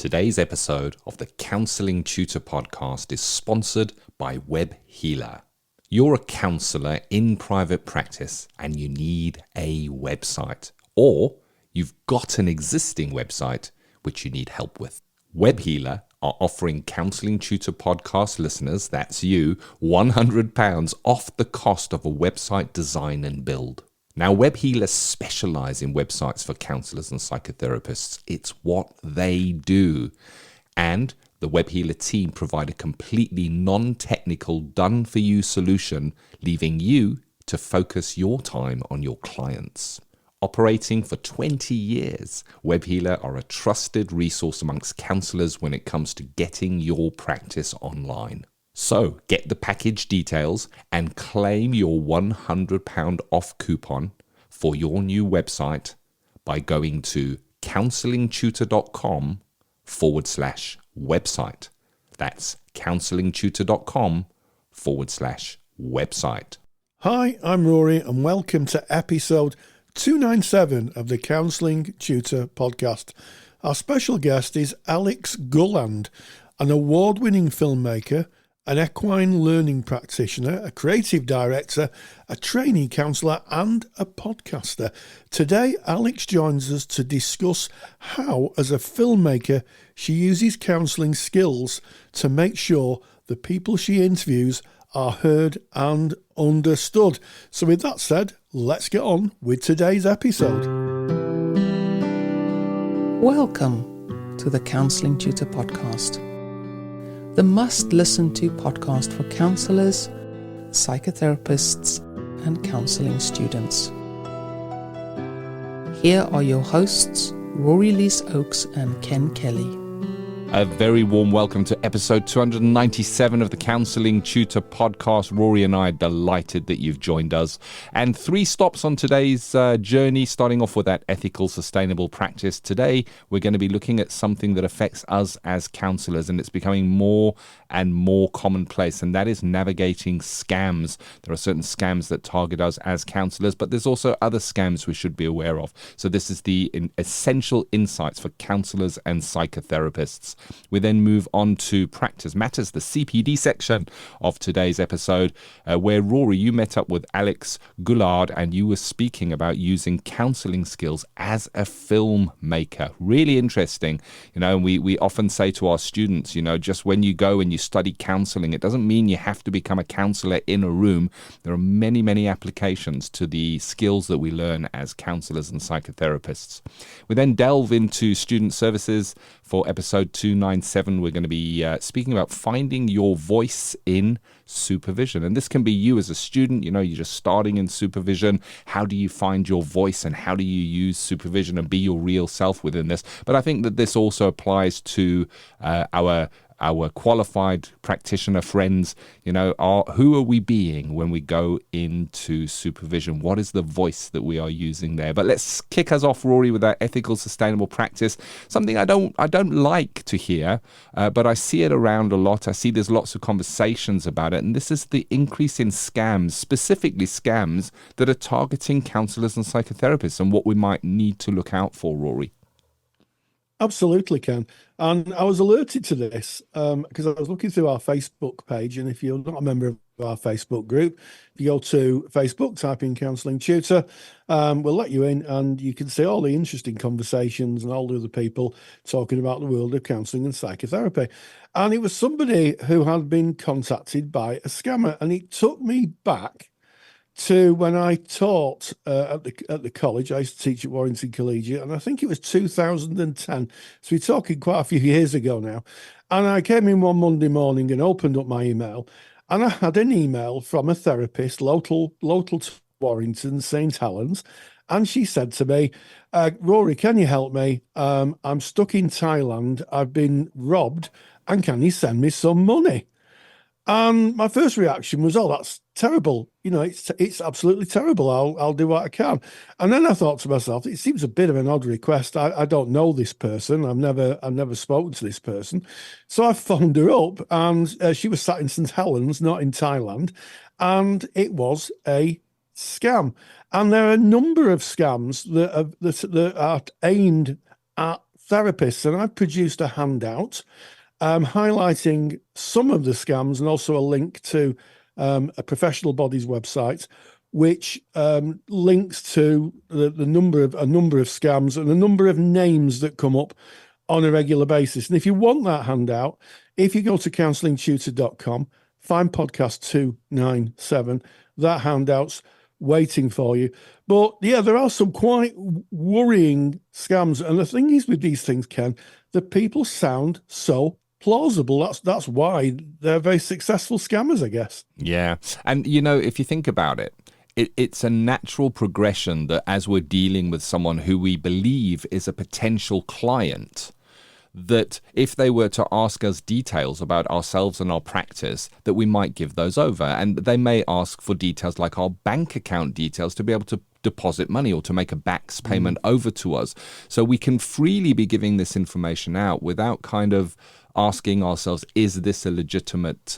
Today's episode of the Counselling Tutor Podcast is sponsored by Web Healer. You're a counsellor in private practice and you need a website, or you've got an existing website which you need help with. Web Healer are offering Counselling Tutor Podcast listeners, that's you, £100 off the cost of a website design and build. Now, Web Healers specialise in websites for counsellors and psychotherapists. It's what they do. And the Web Healer team provide a completely non-technical, done-for-you solution, leaving you to focus your time on your clients. Operating for 20 years, Web Healer are a trusted resource amongst counsellors when it comes to getting your practice online. So get the package details and claim your £100 off coupon for your new website by going to counsellingtutor.com/website. That's counsellingtutor.com/website. Hi, I'm Rory and welcome to episode 297 of the Counselling Tutor Podcast. Our special guest is Alex Gulland, an award-winning filmmaker, an equine learning practitioner, a creative director, a trainee counsellor and a podcaster. Today, Alex joins us to discuss how, as a filmmaker, she uses counselling skills to make sure the people she interviews are heard and understood. So with that said, let's get on with today's episode. Welcome to the Counselling Tutor Podcast, the must-listen-to podcast for counsellors, psychotherapists, and counselling students. Here are your hosts, Rory Oakes and Ken Kelly. A very warm welcome to episode 297 of the Counselling Tutor Podcast. Rory and I are delighted that you've joined us. And 3 stops on today's journey, starting off with that ethical, sustainable practice. Today, we're going to be looking at something that affects us as counsellors, and it's becoming more and more commonplace, and that is navigating scams. There are certain scams that target us as counsellors, but there's also other scams we should be aware of. So this is the essential insights for counsellors and psychotherapists. We then move on to Practice Matters, the CPD section of today's episode, where Rory, you met up with Alex Gulland and you were speaking about using counselling skills as a filmmaker. Really interesting. And we often say to our students, just when you go and you study counselling, it doesn't mean you have to become a counsellor in a room. There are many, many applications to the skills that we learn as counsellors and psychotherapists. We then delve into student services. For episode 297, we're going to be speaking about finding your voice in supervision. And this can be you as a student, you're just starting in supervision. How do you find your voice and how do you use supervision and be your real self within this? But I think that this also applies to our qualified practitioner friends. Who are we being when we go into supervision? What is the voice that we are using there? But let's kick us off, Rory, with that ethical, sustainable practice. Something I don't like to hear, but I see it around a lot. I see there's lots of conversations about it, and this is the increase in scams, specifically scams that are targeting counsellors and psychotherapists, and what we might need to look out for, Rory. Absolutely, Ken. And I was alerted to this because I was looking through our Facebook page. And if you're not a member of our Facebook group, if you go to Facebook, type in Counselling Tutor, we'll let you in and you can see all the interesting conversations and all the other people talking about the world of counselling and psychotherapy. And it was somebody who had been contacted by a scammer. And it took me back to when I taught at the college. I used to teach at Warrington Collegiate, and I think it was 2010. So we're talking quite a few years ago now. And I came in one Monday morning and opened up my email, and I had an email from a therapist local to Warrington, St. Helens, and she said to me, Rory, can you help me? I'm stuck in Thailand. I've been robbed, and can you send me some money? And my first reaction was, oh, that's terrible. It's absolutely terrible. I'll do what I can. And then I thought to myself, it seems a bit of an odd request. I don't know this person. I've never spoken to this person. So I phoned her up, and she was sat in St. Helens, not in Thailand. And it was a scam. And there are a number of scams that are aimed at therapists, and I've produced a handout highlighting some of the scams and also a link to a professional body's website, which links to a number of scams and a number of names that come up on a regular basis. And if you want that handout, if you go to counsellingtutor.com, find podcast 297, that handout's waiting for you. But yeah, there are some quite worrying scams. And the thing is with these things, Ken, that people sound so plausible. That's why they're very successful scammers, I guess. Yeah. And, you know, if you think about it, it's a natural progression that as we're dealing with someone who we believe is a potential client, that if they were to ask us details about ourselves and our practice, that we might give those over. And they may ask for details like our bank account details to be able to deposit money or to make a backs payment over to us. So we can freely be giving this information out without kind of asking ourselves, is this a legitimate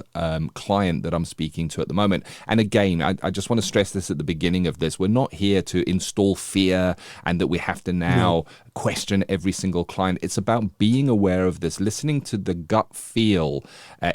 client that I'm speaking to at the moment? And again, I just want to stress this at the beginning of this. We're not here to install fear and that we have to now question every single client. It's about being aware of this, listening to the gut feel.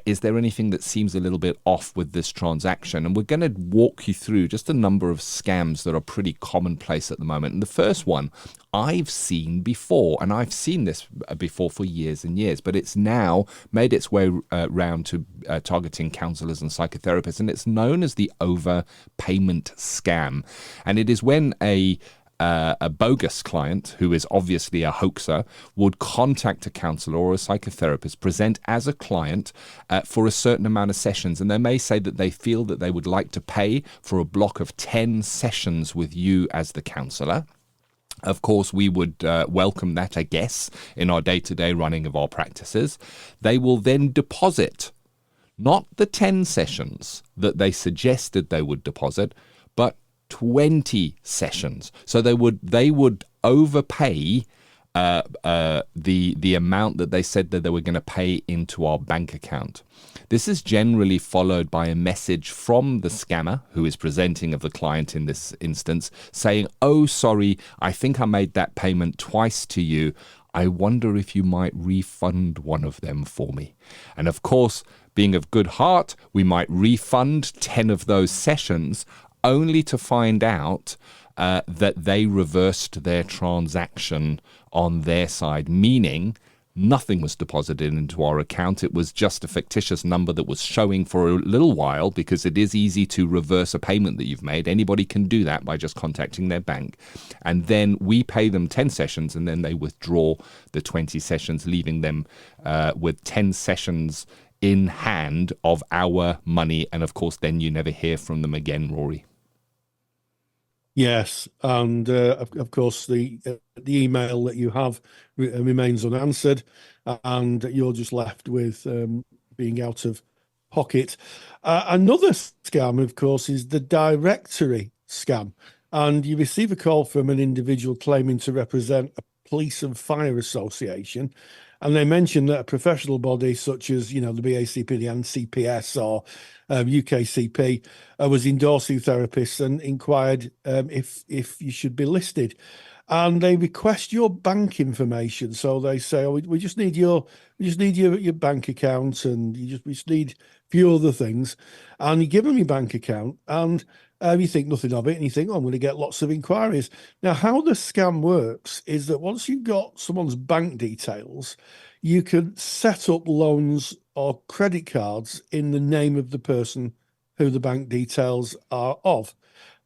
Is there anything that seems a little bit off with this transaction? And we're going to walk you through just a number of scams that are pretty commonplace at the moment. And the first one I've seen before, and I've seen this before for years and years, but it's now made its way round to targeting counselors and psychotherapists, and it's known as the overpayment scam. And it is when a bogus client, who is obviously a hoaxer, would contact a counsellor or a psychotherapist, present as a client for a certain amount of sessions. And they may say that they feel that they would like to pay for a block of 10 sessions with you as the counsellor. Of course, we would welcome that, I guess, in our day-to-day running of our practices. They will then deposit, not the 10 sessions that they suggested they would deposit, but 20 sessions. So they would overpay the amount that they said that they were going to pay into our bank account. This is generally followed by a message from the scammer who is presenting of the client in this instance saying, "Oh, sorry, I think I made that payment twice to you. I wonder if you might refund one of them for me." And of course, being of good heart, we might refund 10 of those sessions only to find out that they reversed their transaction on their side, meaning nothing was deposited into our account. It was just a fictitious number that was showing for a little while, because it is easy to reverse a payment that you've made. Anybody can do that by just contacting their bank. And then we pay them 10 sessions and then they withdraw the 20 sessions, leaving them with 10 sessions in hand of our money. And of course, then you never hear from them again, Rory. Yes, and of course the email that you have remains unanswered, and you're just left with being out of pocket. Another scam, of course, is the directory scam, and you receive a call from an individual claiming to represent a police and fire association. And they mentioned that a professional body such as, the BACP, the NCPS, or UKCP was endorsing therapists and inquired if you should be listed. And they request your bank information. So they say, "Oh, we just need your bank account, and we just need a few other things." And you give them your bank account, and you think nothing of it, and you think, "Oh, I'm going to get lots of inquiries." Now, how the scam works is that once you've got someone's bank details, you can set up loans or credit cards in the name of the person who the bank details are of.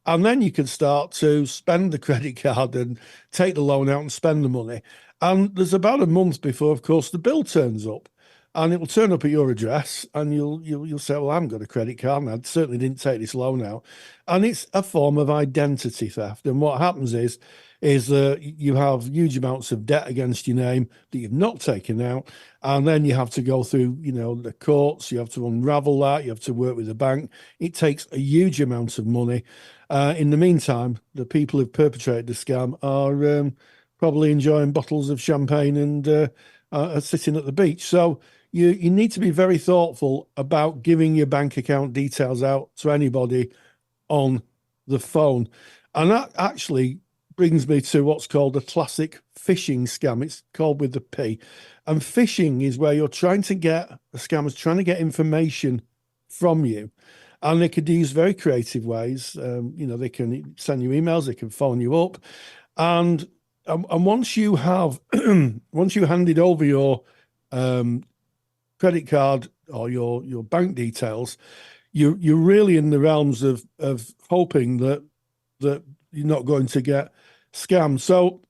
And then you can start to spend the credit card and take the loan out and spend the money. And there's about a month before, of course, the bill turns up. And it will turn up at your address, and you'll say, "Well, I haven't got a credit card, and I certainly didn't take this loan out." And it's a form of identity theft. And what happens is that you have huge amounts of debt against your name that you've not taken out, and then you have to go through, the courts. You have to unravel that. You have to work with the bank. It takes a huge amount of money. In the meantime, the people who've perpetrated the scam are probably enjoying bottles of champagne and are sitting at the beach. So you need to be very thoughtful about giving your bank account details out to anybody on the phone. And that actually brings me to what's called a classic phishing scam. It's called with the P. And phishing is where a scammer's trying to get information from you. And they could use very creative ways. They can send you emails, they can phone you up. And once you have, once you handed over your credit card or your bank details, you're really in the realms of hoping that you're not going to get scammed. So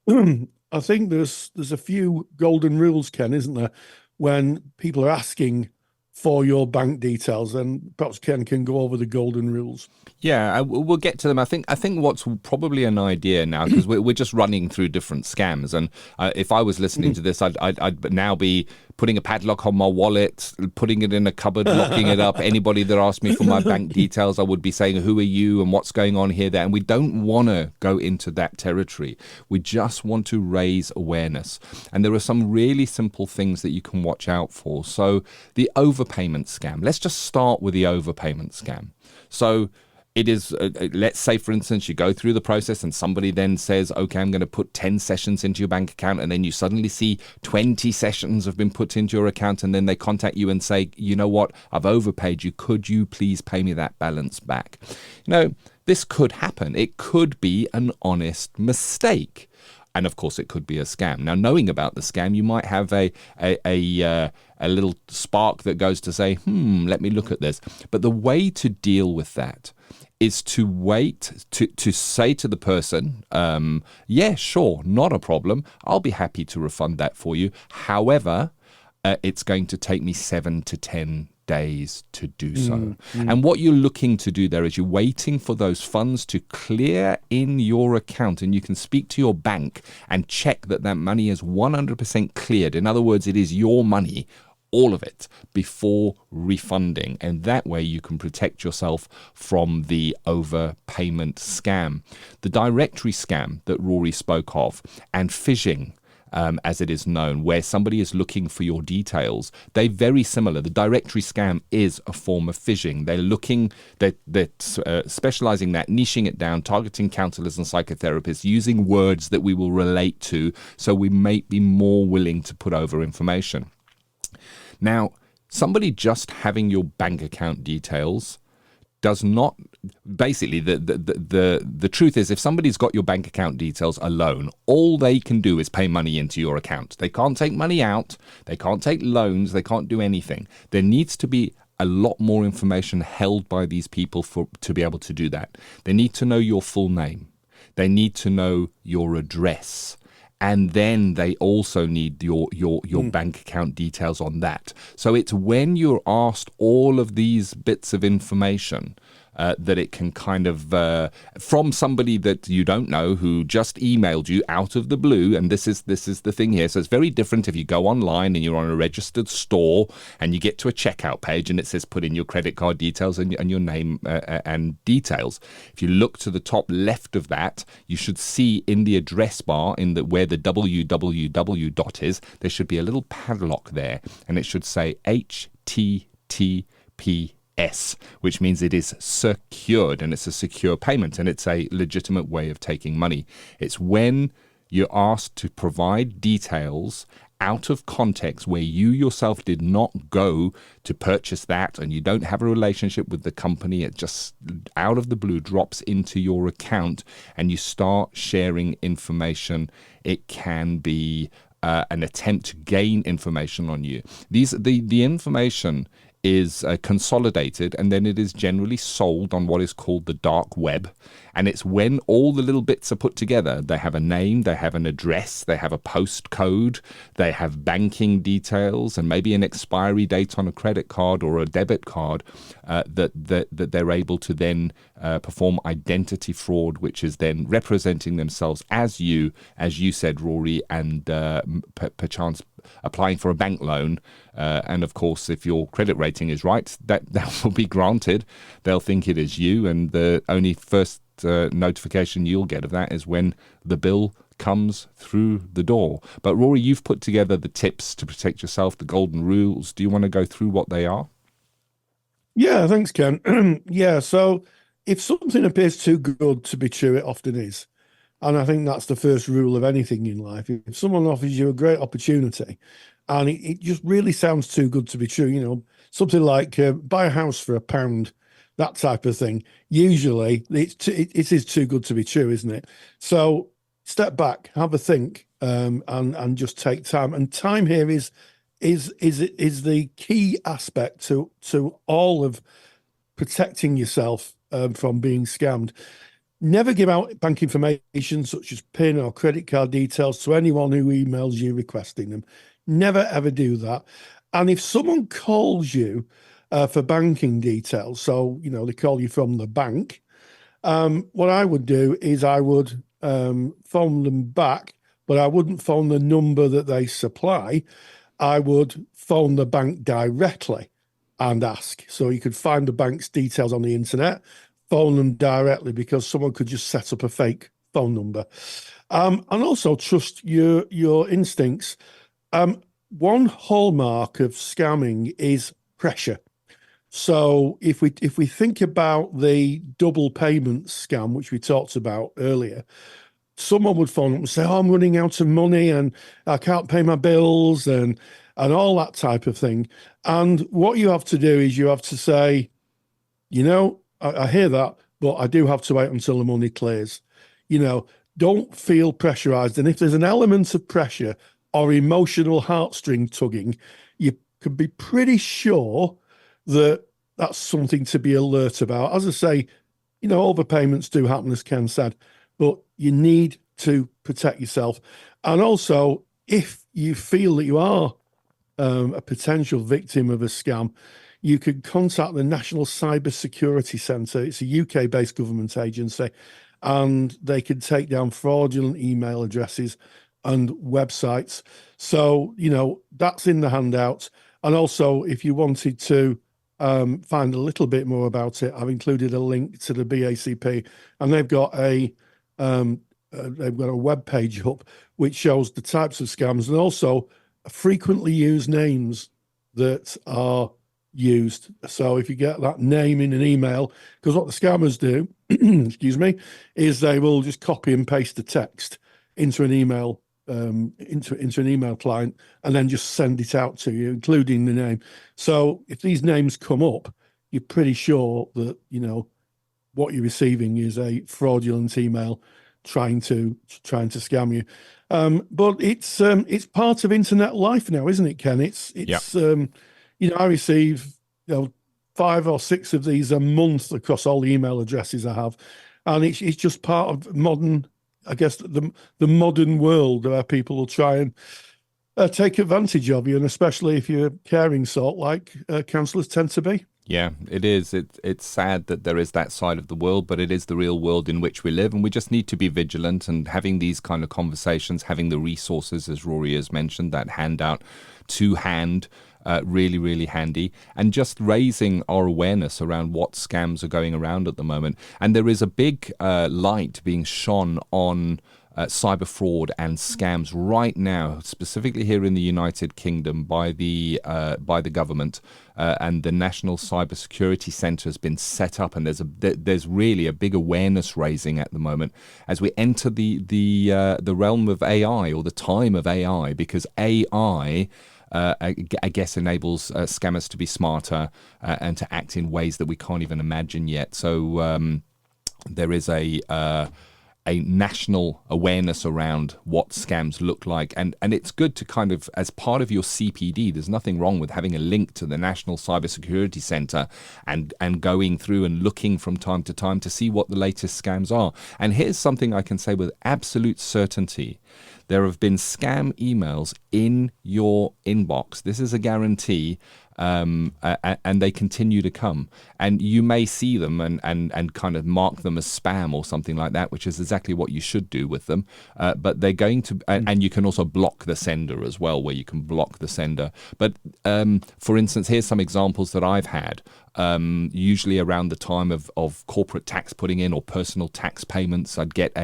I think there's a few golden rules, Ken, isn't there, when people are asking for your bank details, and perhaps Ken can go over the golden rules. Yeah, we'll get to them. I think what's probably an idea now, because we're just running through different scams, and if I was listening to this, I'd now be putting a padlock on my wallet, putting it in a cupboard, locking it up. Anybody that asked me for my bank details, I would be saying, who are you and what's going on here, there? And we don't want to go into that territory. We just want to raise awareness. And there are some really simple things that you can watch out for. So the overpayment scam. Let's just start with the overpayment scam. So it is, let's say, for instance, you go through the process and somebody then says, okay, I'm going to put 10 sessions into your bank account. And then you suddenly see 20 sessions have been put into your account. And then they contact you and say, you know what, I've overpaid you. Could you please pay me that balance back? This could happen. It could be an honest mistake. And of course, it could be a scam. Now, knowing about the scam, you might have a little spark that goes to say, let me look at this. But the way to deal with that is to wait, to say to the person, yeah, sure, not a problem. I'll be happy to refund that for you. However, it's going to take me 7 to 10 days to do so. And what you're looking to do there is you're waiting for those funds to clear in your account, and you can speak to your bank and check that money is 100% cleared. In other words, it is your money, all of it, before refunding. And that way you can protect yourself from the overpayment scam. The directory scam that Rory spoke of, and phishing, as it is known, where somebody is looking for your details, they're very similar. The directory scam is a form of phishing. They're specializing that, niching it down, targeting counselors and psychotherapists, using words that we will relate to, so we may be more willing to put over information. Now, somebody just having your bank account details does not, basically, the truth is, if somebody's got your bank account details alone, all they can do is pay money into your account. They can't take money out, they can't take loans, they can't do anything. There needs to be a lot more information held by these people to be able to do that. They need to know your full name. They need to know your address. And then they also need your bank account details on that. So it's when you're asked all of these bits of information that it can kind of, from somebody that you don't know who just emailed you out of the blue, and this is the thing here. So it's very different if you go online and you're on a registered store and you get to a checkout page and it says put in your credit card details and your name and details. If you look to the top left of that, you should see in the address bar, where the www dot is, there should be a little padlock there, and it should say HTTPS, which means it is secured, and it's a secure payment, and it's a legitimate way of taking money. It's when you're asked to provide details out of context, where you yourself did not go to purchase that and you don't have a relationship with the company. It just out of the blue drops into your account and you start sharing information. It can be an attempt to gain information on you. The information is consolidated, and then it is generally sold on what is called the dark web. And it's when all the little bits are put together. They have a name, they have an address, they have a postcode, they have banking details, and maybe an expiry date on a credit card or a debit card, that they're able to then perform identity fraud, which is then representing themselves as you said, Rory, and perchance applying for a bank loan. And of course, if your credit rating is right, that will be granted. They'll think it is you, and the only first notification you'll get of that is when the bill comes through the door. But Rory, you've put together the tips to protect yourself, the golden rules. Do you want to go through what they are? Yeah, thanks, Ken. Yeah, so if something appears too good to be true, it often is. And I think that's the first rule of anything in life. If someone offers you a great opportunity and it just really sounds too good to be true, you know, something like buy a house for £1, that type of thing, usually it is too good to be true, isn't it? So step back, have a think, and just take time. And time here is the key aspect to all of protecting yourself from being scammed. Never give out bank information such as PIN or credit card details to anyone who emails you requesting them. Never, ever do that. And if someone calls you for banking details, so, you know, they call you from the bank, what I would do is I would phone them back, but I wouldn't phone the number that they supply. I would phone the bank directly and ask. So you could find the bank's details on the internet, phone them directly, because someone could just set up a fake phone number. And also trust your instincts. One hallmark of scamming is pressure. So if we think about the double payment scam, which we talked about earlier, someone would phone up and say, "Oh, I'm running out of money and I can't pay my bills," and all that type of thing. And what you have to do is you have to say, you know, I hear that, but I do have to wait until the money clears. You know, don't feel pressurized. And if there's an element of pressure or emotional heartstring tugging, you can be pretty sure that that's something to be alert about. As I say, you know, overpayments do happen, as Ken said, but you need to protect yourself. And also, if you feel that you are a potential victim of a scam, you could contact the National Cyber Security Centre. It's a UK-based government agency, and they can take down fraudulent email addresses and websites. So, you know, that's in the handout. And also, if you wanted to find a little bit more about it, I've included a link to the BACP, and they've got a web page up which shows the types of scams and also frequently used names that are used. So if you get that name in an email, because what the scammers do, excuse me, is they will just copy and paste the text into an email, into an email client, and then just send it out to you, including the name. So if these names come up, you're pretty sure that, you know, what you're receiving is a fraudulent email trying to scam you. But it's part of internet life now, isn't it, Ken? It's you know, I receive, you know, 5 or 6 of these a month across all the email addresses I have, and it's just part of modern, I guess, the modern world where people will try and take advantage of you, and especially if you're a caring sort, like counsellors tend to be. Yeah, it is. It's sad that there is that side of the world, but it is the real world in which we live, and we just need to be vigilant and having these kind of conversations, having the resources, as Rory has mentioned, that handout to hand, really, really handy, and just raising our awareness around what scams are going around at the moment. And there is a big light being shone on cyber fraud and scams right now, specifically here in the United Kingdom by the government, and the National Cyber Security Centre has been set up, and there's really a big awareness raising at the moment as we enter the realm of AI, or the time of AI, because AI I guess enables scammers to be smarter and to act in ways that we can't even imagine yet. So there is a national awareness around what scams look like, and it's good to kind of, as part of your CPD, there's nothing wrong with having a link to the National Cybersecurity Centre and going through and looking from time to time to see what the latest scams are. And here's something I can say with absolute certainty: there have been scam emails in your inbox. This is a guarantee, and they continue to come. And you may see them and kind of mark them as spam or something like that, which is exactly what you should do with them. But they're going to, and you can also block the sender as well, where you can block the sender. But for instance, here's some examples that I've had. Usually around the time of corporate tax putting in or personal tax payments, I'd get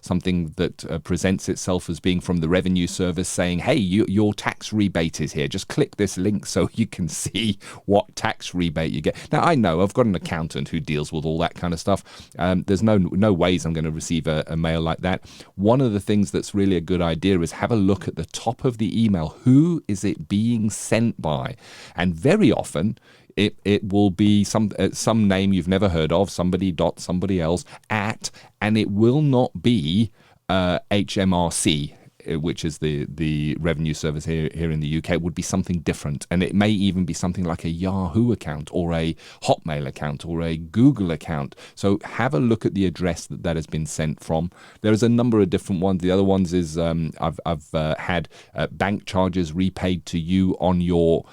something that presents itself as being from the Revenue Service saying, "Hey, your tax rebate is here. Just click this link so you can see what tax rebate you get. Now, I know I've got an accountant who deals with all that kind of stuff. There's no ways I'm going to receive a mail like that. One of the things that's really a good idea is have a look at the top of the email. Who is it being sent by? And very often, it will be some name you've never heard of, somebody else at, and it will not be HMRC, which is the revenue service here in the UK. It would be something different, and it may even be something like a Yahoo account or a Hotmail account or a Google account. So have a look at the address that has been sent from. There is a number of different ones. The other ones is I've had bank charges repaid to you on your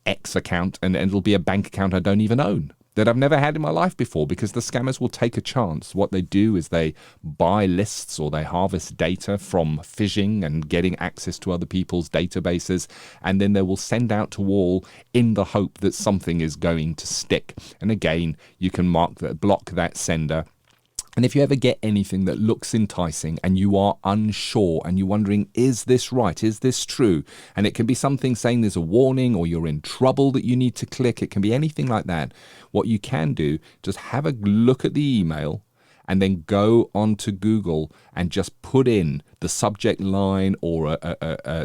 X account, and it'll be a bank account I don't even own, that I've never had in my life before, because the scammers will take a chance. What they do is they buy lists or they harvest data from phishing and getting access to other people's databases, and then they will send out to all in the hope that something is going to stick. And again, you can block that sender. And if you ever get anything that looks enticing and you are unsure and you're wondering, is this right? Is this true? And it can be something saying there's a warning or you're in trouble that you need to click. It can be anything like that. What you can do, just have a look at the email and then go onto Google and just put in the subject line or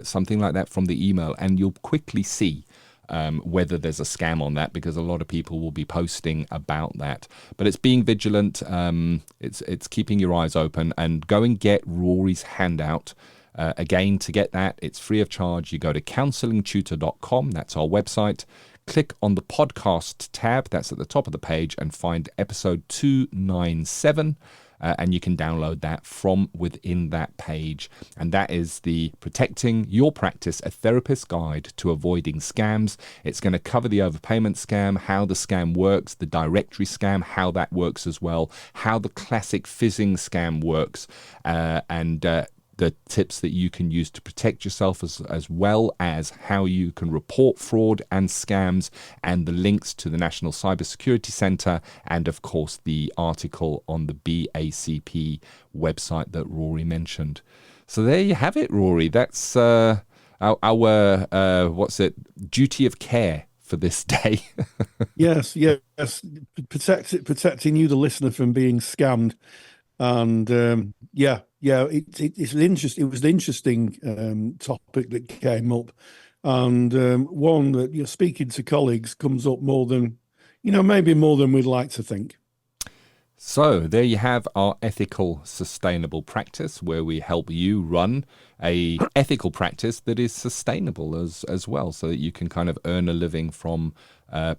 something like that from the email, and you'll quickly see whether there's a scam on that, because a lot of people will be posting about that. But it's being vigilant. It's keeping your eyes open, and go and get Rory's handout. Again, to get that, it's free of charge. You go to counsellingtutor.com. That's our website. Click on the podcast tab. That's at the top of the page, and find episode 297. And you can download that from within that page. And that is the Protecting Your Practice, a Therapist's Guide to Avoiding Scams. It's going to cover the overpayment scam, how the scam works, the directory scam, how that works as well, how the classic phishing scam works, and the tips that you can use to protect yourself, as well as how you can report fraud and scams, and the links to the National Cybersecurity Centre, and of course the article on the BACP website that Rory mentioned. So there you have it, Rory. That's our duty of care for this day. Yes. Protecting you, the listener, from being scammed. And it was an interesting topic that came up, and one that, speaking to colleagues, comes up more than we'd like to think. So there you have our ethical, sustainable practice, where we help you run a ethical practice that is sustainable as well, so that you can kind of earn a living from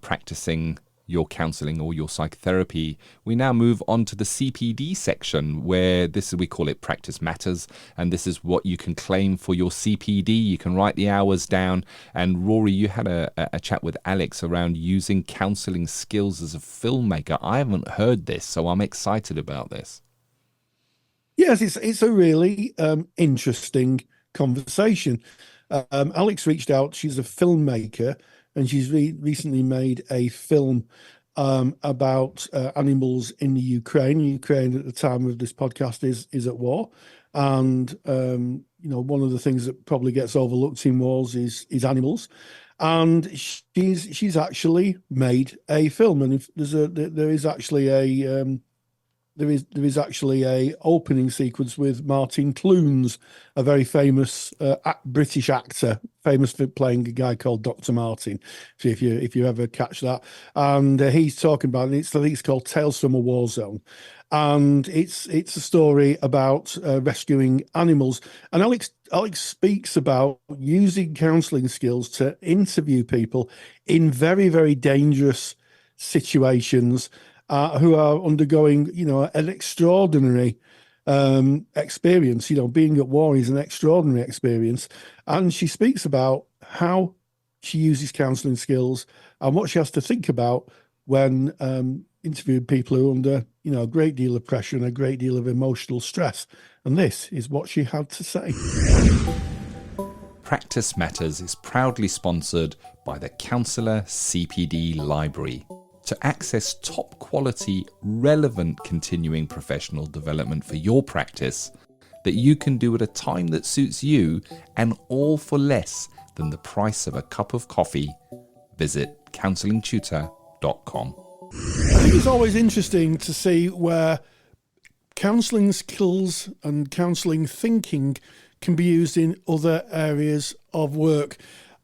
practicing your counselling or your psychotherapy. We now move on to the CPD section, where we call it Practice Matters, and this is what you can claim for your CPD. You can write the hours down. And Rory, you had a chat with Alex around using counselling skills as a filmmaker. I haven't heard this, so I'm excited about this. Yes, it's a really interesting conversation. Alex reached out. She's a filmmaker, and she's recently made a film about animals in the Ukraine. Ukraine at the time of this podcast is at war, and one of the things that probably gets overlooked in wars is animals. And she's actually made a film, and if there is actually a opening sequence with Martin Clunes, a very famous British actor, famous for playing a guy called Dr. Martin. So if you ever catch that, and he's talking about it. I think it's called Tales from a War Zone, and it's a story about rescuing animals. And Alex speaks about using counselling skills to interview people in very, very dangerous situations, who are undergoing, an extraordinary experience. Being at war is an extraordinary experience. And she speaks about how she uses counselling skills and what she has to think about when interviewing people who are under, a great deal of pressure and a great deal of emotional stress. And this is what she had to say. Practice Matters is proudly sponsored by the Counsellor CPD Library. To access top quality, relevant continuing professional development for your practice that you can do at a time that suits you, and all for less than the price of a cup of coffee, visit counsellingtutor.com. I think it's always interesting to see where counselling skills and counselling thinking can be used in other areas of work.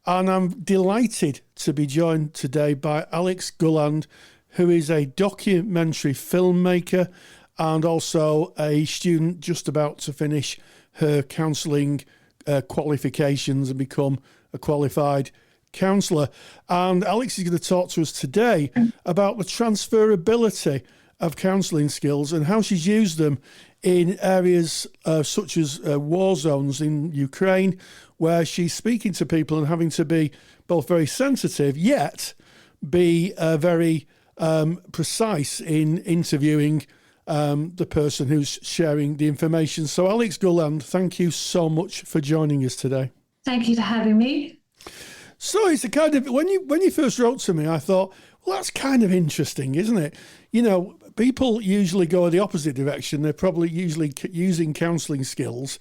And I'm delighted to be joined today by Alex Gulland, who is a documentary filmmaker and also a student just about to finish her counselling qualifications and become a qualified counsellor. And Alex is going to talk to us today about the transferability of counselling skills and how she's used them in areas such as war zones in Ukraine, where she's speaking to people and having to be both very sensitive yet be very precise in interviewing the person who's sharing the information. So Alex Gulland, thank you so much for joining us today. Thank you for having me. So it's a kind of, when you first wrote to me, I thought, well, that's kind of interesting, isn't it? You know, people usually go the opposite direction. They're probably usually using counselling skills,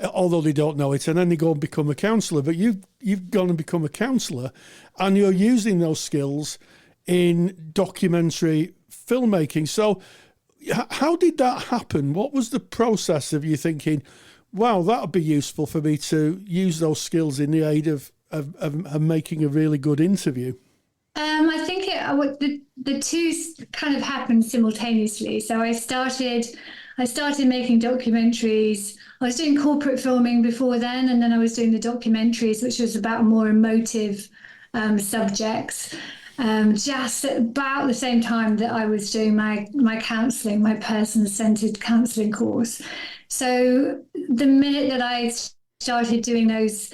although they don't know it, and then they go and become a counsellor. But you've gone and become a counsellor, and you're using those skills in documentary filmmaking. So how did that happen? What was the process of you thinking, wow, that would be useful for me to use those skills in the aid of making a really good interview? I think the two kind of happened simultaneously. So I started making documentaries. I was doing corporate filming before then, and then I was doing the documentaries, which was about more emotive subjects. Just at about the same time that I was doing my counselling, my person-centred counselling course. So the minute that I started doing those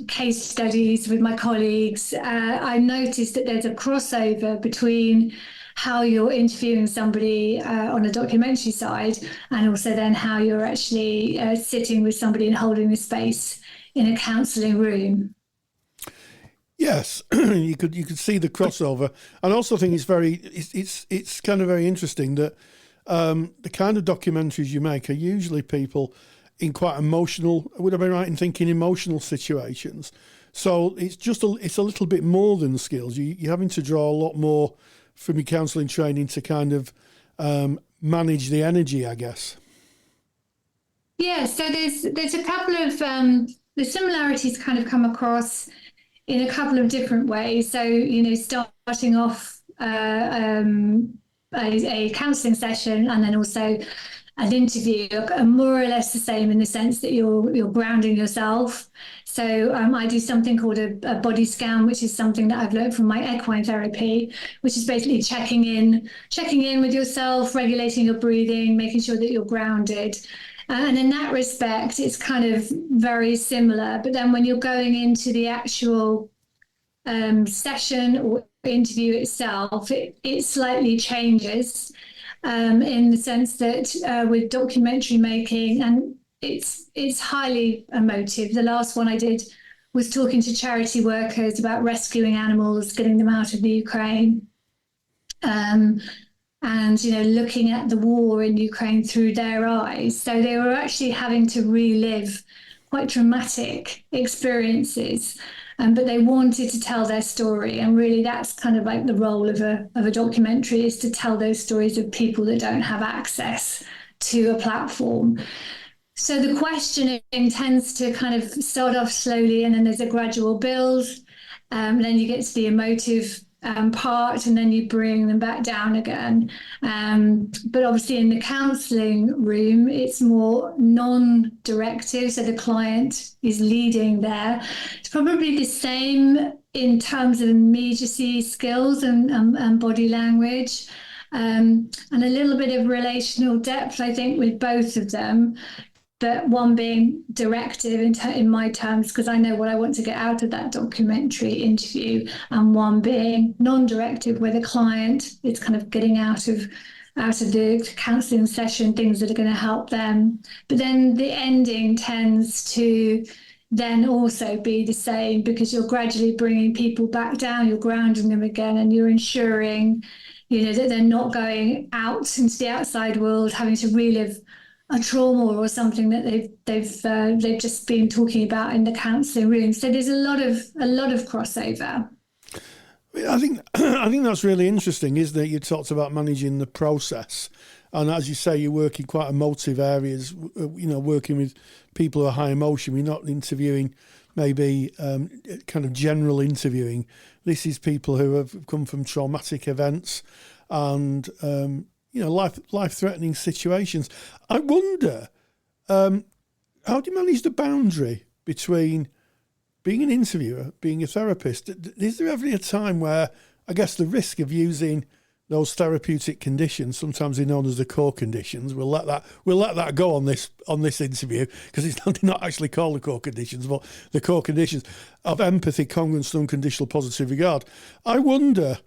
case studies with my colleagues, I noticed that there's a crossover between how you're interviewing somebody on a documentary side and also then how you're actually sitting with somebody and holding the space in a counselling room. Yes, you could see the crossover, and also think it's kind of very interesting that the kind of documentaries you make are usually people in quite emotional, would I be right in thinking emotional situations? So it's a little bit more than skills. You're having to draw a lot more from your counselling training to kind of manage the energy, I guess. Yeah, so there's a couple of the similarities kind of come across in a couple of different ways. So, you know, starting off a counselling session and then also an interview are more or less the same in the sense that you're grounding yourself. So I do something called a body scan, which is something that I've learned from my equine therapy, which is basically checking in with yourself, regulating your breathing, making sure that you're grounded. And in that respect, it's kind of very similar. But then when you're going into the actual session or interview itself, it slightly changes. In the sense that with documentary making, and it's highly emotive. The last one I did was talking to charity workers about rescuing animals, getting them out of the Ukraine, and looking at the war in Ukraine through their eyes. So they were actually having to relive quite dramatic experiences. But they wanted to tell their story, and really that's kind of like the role of a documentary, is to tell those stories of people that don't have access to a platform. So the questioning tends to kind of start off slowly, and then there's a gradual build, then you get to the emotive part, and then you bring them back down again. But obviously in the counselling room, it's more non-directive, so the client is leading there. It's probably the same in terms of immediacy skills and body language, and a little bit of relational depth, I think, with both of them. But one being directive in my terms, because I know what I want to get out of that documentary interview, and one being non-directive, where the client is kind of getting out of the counselling session things that are going to help them. But then the ending tends to then also be the same, because you're gradually bringing people back down, you're grounding them again, and you're ensuring, that they're not going out into the outside world, having to relive a trauma or something that they've just been talking about in the counselling room. So there's a lot of crossover. I think I think that's really interesting, isn't it? You talked about managing the process, and as you say, you work in quite emotive areas. Working with people who are high emotion. We're not interviewing maybe kind of general interviewing. This is people who have come from traumatic events and life-threatening situations. I wonder, how do you manage the boundary between being an interviewer, being a therapist? Is there ever a time where, I guess, the risk of using those therapeutic conditions, sometimes they're known as the core conditions, we'll let that go on this interview, because it's not actually called the core conditions, but the core conditions of empathy, congruence, and unconditional positive regard. I wonder,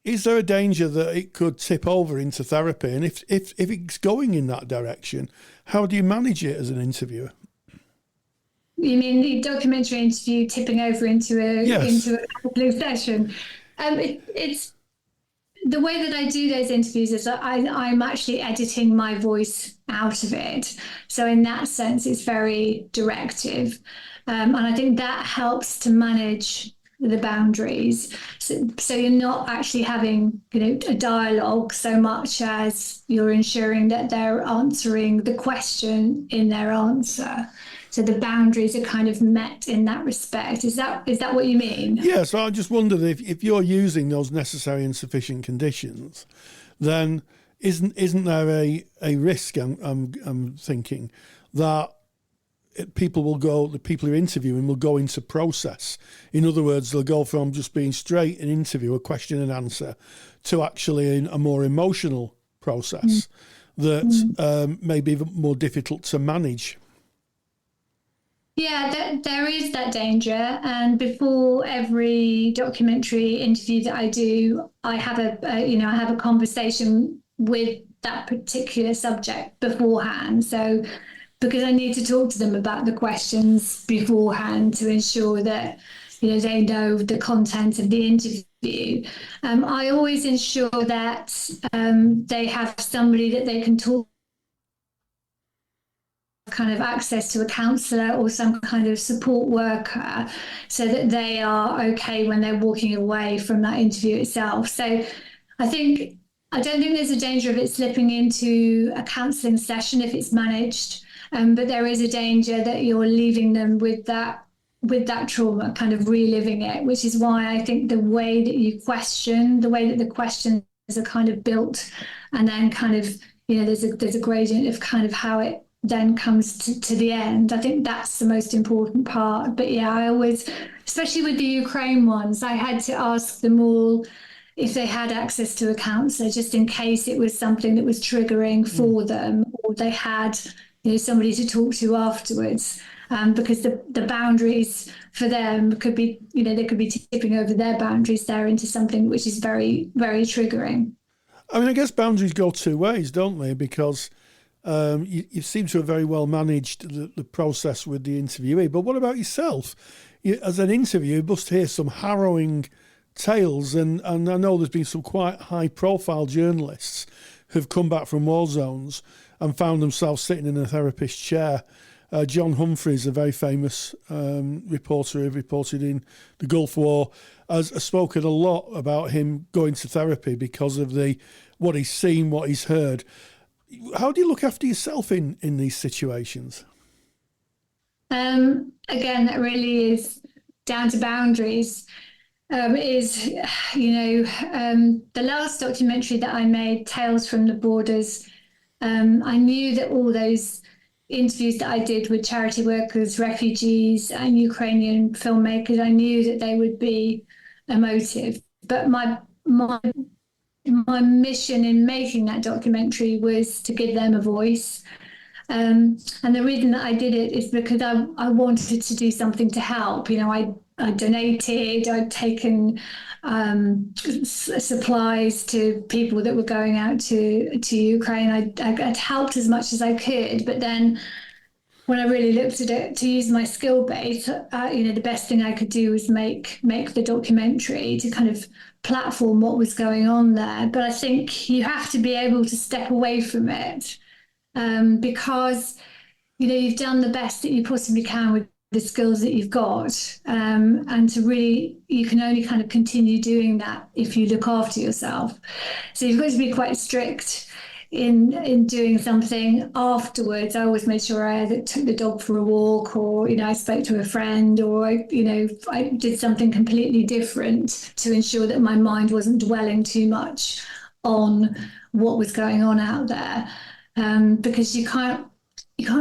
is there a danger that it could tip over into therapy? And if it's going in that direction, how do you manage it as an interviewer? You mean the documentary interview tipping over into a counselling session? It's the way that I do those interviews is that I'm actually editing my voice out of it. So in that sense, it's very directive, and I think that helps to manage the boundaries. So you're not actually having a dialogue so much as you're ensuring that they're answering the question in their answer. So the boundaries are kind of met in that respect. Is that what you mean? Yeah, so I just wondered if you're using those necessary and sufficient conditions, then isn't there a risk, I'm thinking, that the people you're interviewing will go into process. In other words, they'll go from just being straight an interview, a question and answer, to actually a more emotional process that may be more difficult to manage. Yeah, there is that danger. And before every documentary interview that I do, I have a conversation with that particular subject beforehand. So because I need to talk to them about the questions beforehand to ensure that they know the content of the interview. I always ensure that they have somebody that they can talk, kind of access to a counsellor or some kind of support worker, so that they are okay when they're walking away from that interview itself. So I don't think there's a danger of it slipping into a counselling session if it's managed, but there is a danger that you're leaving them with that trauma, kind of reliving it, which is why I think the way that you question, the way that the questions are kind of built, and then kind of there's a gradient of kind of how it then comes to the end. I think that's the most important part. But yeah, I always, especially with the Ukraine ones, I had to ask them all if they had access to a counsellor, just in case it was something that was triggering for them, or they had somebody to talk to afterwards, because the boundaries for them could be, they could be tipping over their boundaries there into something which is very, very triggering. I mean, I guess boundaries go two ways, don't they? Because you seem to have very well managed the process with the interviewee. But what about yourself? As an interviewer, you must hear some harrowing tales. And I know there's been some quite high-profile journalists who've come back from war zones and found themselves sitting in a therapist's chair. John Humphreys, a very famous reporter who reported in the Gulf War, has spoken a lot about him going to therapy because of what he's seen, what he's heard. How do you look after yourself in these situations? Again, that really is down to boundaries. The last documentary that I made, Tales from the Borders, I knew that all those interviews that I did with charity workers, refugees, and Ukrainian filmmakers, I knew that they would be emotive. But my mission in making that documentary was to give them a voice. And the reason that I did it is because I wanted to do something to help. I donated, I'd taken supplies to people that were going out to Ukraine. I'd helped as much as I could. But then when I really looked at it, to use my skill base, the best thing I could do was make the documentary to kind of platform what was going on there. But I think you have to be able to step away from it, because you've done the best that you possibly can with the skills that you've got, and to really, you can only kind of continue doing that if you look after yourself. So you've got to be quite strict in doing something afterwards. I always made sure I either took the dog for a walk, or I spoke to a friend, or I did something completely different to ensure that my mind wasn't dwelling too much on what was going on out there, because you can't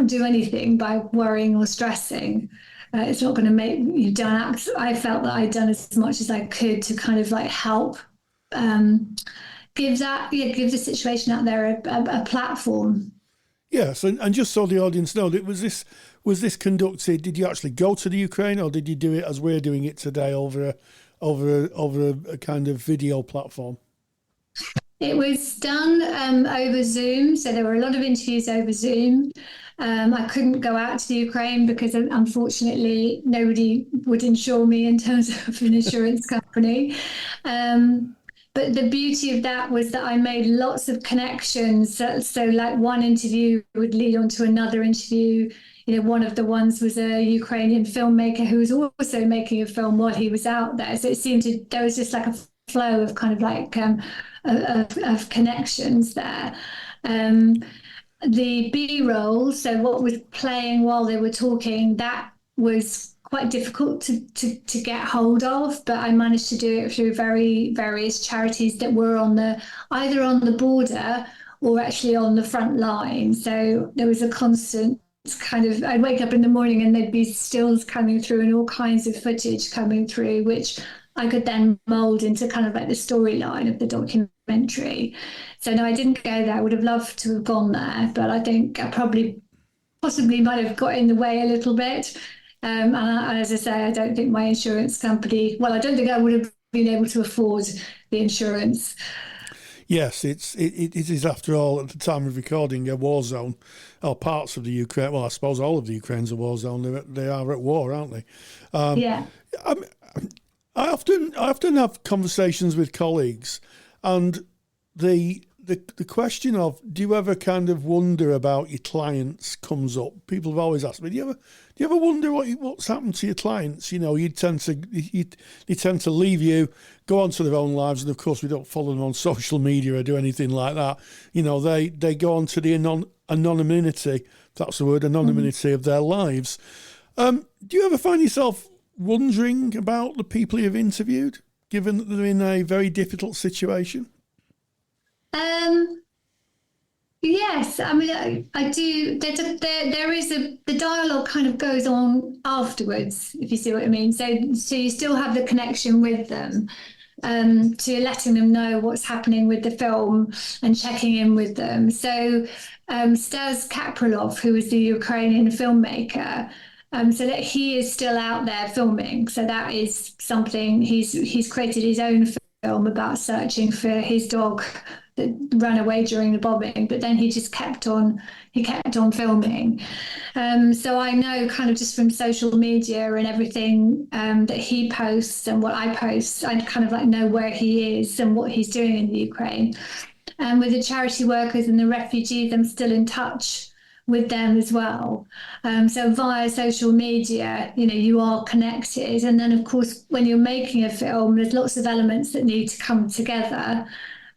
do anything by worrying or stressing. It's not going to make you done. I felt that I'd done as much as I could to kind of like help give the situation out there a platform. Yes, and just so the audience know, was this conducted? Did you actually go to the Ukraine, or did you do it as we're doing it today over a kind of video platform? It was done over Zoom, so there were a lot of interviews over Zoom. I couldn't go out to the Ukraine because, unfortunately, nobody would insure me in terms of an insurance company. But the beauty of that was that I made lots of connections. So like one interview would lead on to another interview. One of the ones was a Ukrainian filmmaker who was also making a film while he was out there. So there was just like a flow of kind of like of connections there. The B-roll, so what was playing while they were talking, that was quite difficult to get hold of, but I managed to do it through various charities that were either on the border or actually on the front line. So there was a constant kind of, I'd wake up in the morning and there'd be stills coming through and all kinds of footage coming through, which I could then mold into kind of like the storyline of the documentary. So no, I didn't go there. I would have loved to have gone there, but I think I possibly might have got in the way a little bit. And as I say, I don't think my insurance company, I don't think I would have been able to afford the insurance. Yes, it is, after all, at the time of recording, a war zone, or parts of the Ukraine. Well, I suppose all of the Ukraine's a war zone. They are at war, aren't they? Yeah. I often have conversations with colleagues, and the question of, do you ever kind of wonder about your clients comes up. People have always asked me, do you ever wonder what's happened to your clients? You tend to leave you, go on to their own lives, and of course we don't follow them on social media or do anything like that. They go on to the anonymity, if that's the word, anonymity of their lives. Do you ever find yourself wondering about the people you've interviewed, given that they're in a very difficult situation? Yes, I mean, I do. There is the dialogue kind of goes on afterwards, if you see what I mean. So you still have the connection with them. So you're letting them know what's happening with the film and checking in with them. So Stas Kaprilov, who is the Ukrainian filmmaker, so that he is still out there filming. So that is something he's created his own film about searching for his dog that ran away during the bombing, but then he just kept on filming. So I know kind of just from social media and everything that he posts and what I post, I kind of like know where he is and what he's doing in the Ukraine. And with the charity workers and the refugees, I'm still in touch with them as well. So via social media, you are connected. And then, of course, when you're making a film, there's lots of elements that need to come together,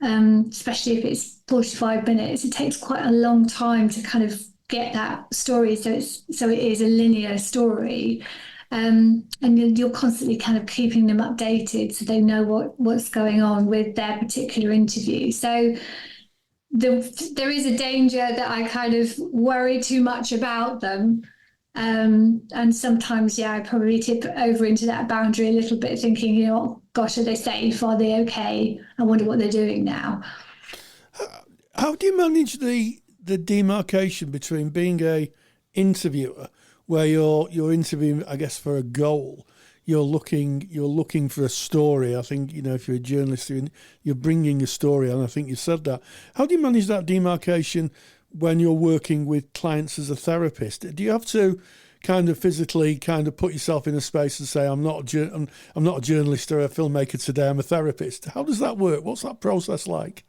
especially if it's 45 minutes. It takes quite a long time to kind of get that story. So it is a linear story. And you're constantly kind of keeping them updated so they know what's going on with their particular interview. So there is a danger that I kind of worry too much about them. And sometimes, I probably tip over into that boundary a little bit, thinking, gosh, are they safe? Are they okay? I wonder what they're doing now. How do you manage the demarcation between being a interviewer, where you're interviewing, I guess, for a goal? You're looking for a story. I think, if you're a journalist, you're bringing a story, and I think you said that. How do you manage that demarcation when you're working with clients as a therapist? Do you have to kind of physically kind of put yourself in a space and say, I'm not a journalist or a filmmaker today, I'm a therapist? How does that work? What's that process like?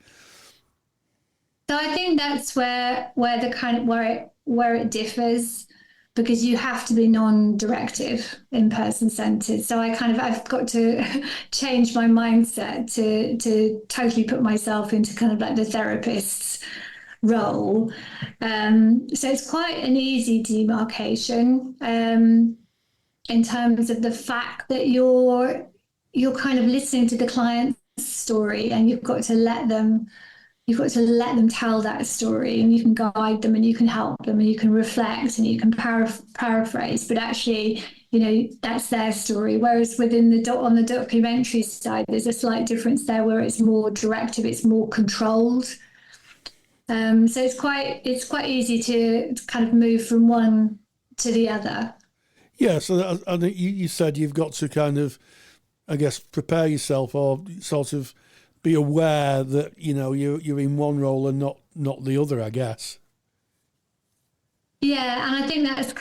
So I think that's where the kind of where it differs. because you have to be non-directive in person-centered. So I've got to change my mindset to totally put myself into kind of like the therapist's role. So it's quite an easy demarcation in terms of the fact that you're kind of listening to the client's story, and you've got to let them tell that story, and you can guide them, and you can help them, and you can reflect, and you can paraphrase. But actually, that's their story. Whereas within on the documentary side, there's a slight difference there, where it's more directive, it's more controlled. So it's quite easy to kind of move from one to the other. Yeah. So I think you said you've got to kind of, I guess, prepare yourself, or sort of be aware that you're in one role and not the other, I guess. Yeah, and I think that's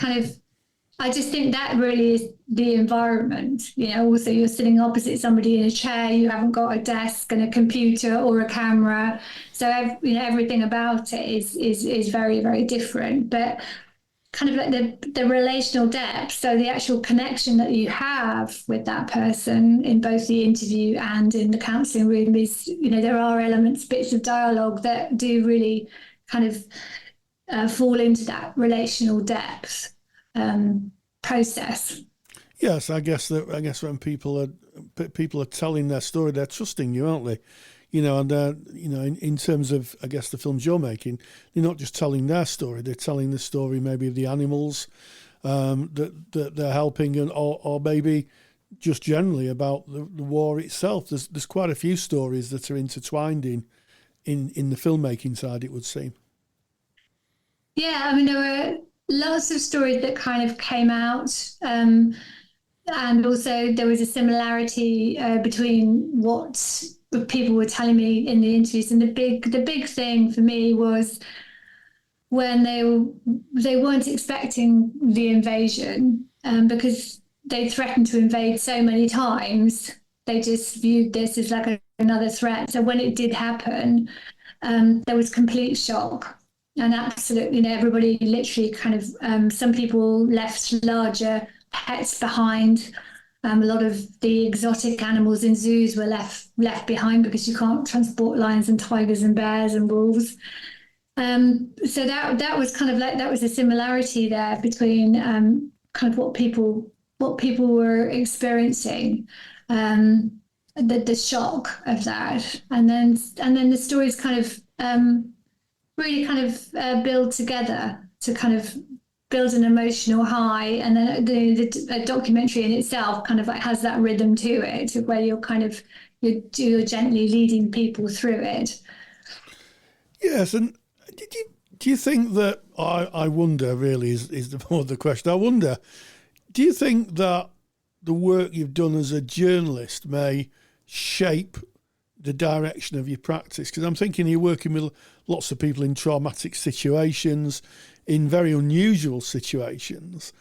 I just think that really is the environment. Also you're sitting opposite somebody in a chair, you haven't got a desk and a computer or a camera, so everything about it is very, very different. But kind of like the relational depth, so the actual connection that you have with that person in both the interview and in the counselling room is, there are bits of dialogue that do really kind of fall into that relational depth process. Yes, I guess when people are telling their story, they're trusting you, aren't they? And in terms of, I guess, the films you're making, they're not just telling their story; they're telling the story maybe of the animals that they're helping, or maybe just generally about the war itself. There's quite a few stories that are intertwined in the filmmaking side, it would seem. Yeah, there were lots of stories that kind of came out. And also there was a similarity between what people were telling me in the interviews. And the big thing for me was when they weren't expecting the invasion, because they threatened to invade so many times. They just viewed this as like another threat. So when it did happen, there was complete shock. And absolutely, everybody literally kind of, some people left larger pets behind. A lot of the exotic animals in zoos were left behind, because you can't transport lions and tigers and bears and wolves. So that was kind of like, that was a similarity there between kind of what people were experiencing, the shock of that, and then the stories kind of really kind of build together to kind of build an emotional high. And then the documentary in itself kind of like has that rhythm to it, where you're gently leading people through it. Yes, and do you think that, I wonder really is the more the question, I wonder, do you think that the work you've done as a journalist may shape the direction of your practice? Because I'm thinking you're working with lots of people in traumatic situations, in very unusual situations.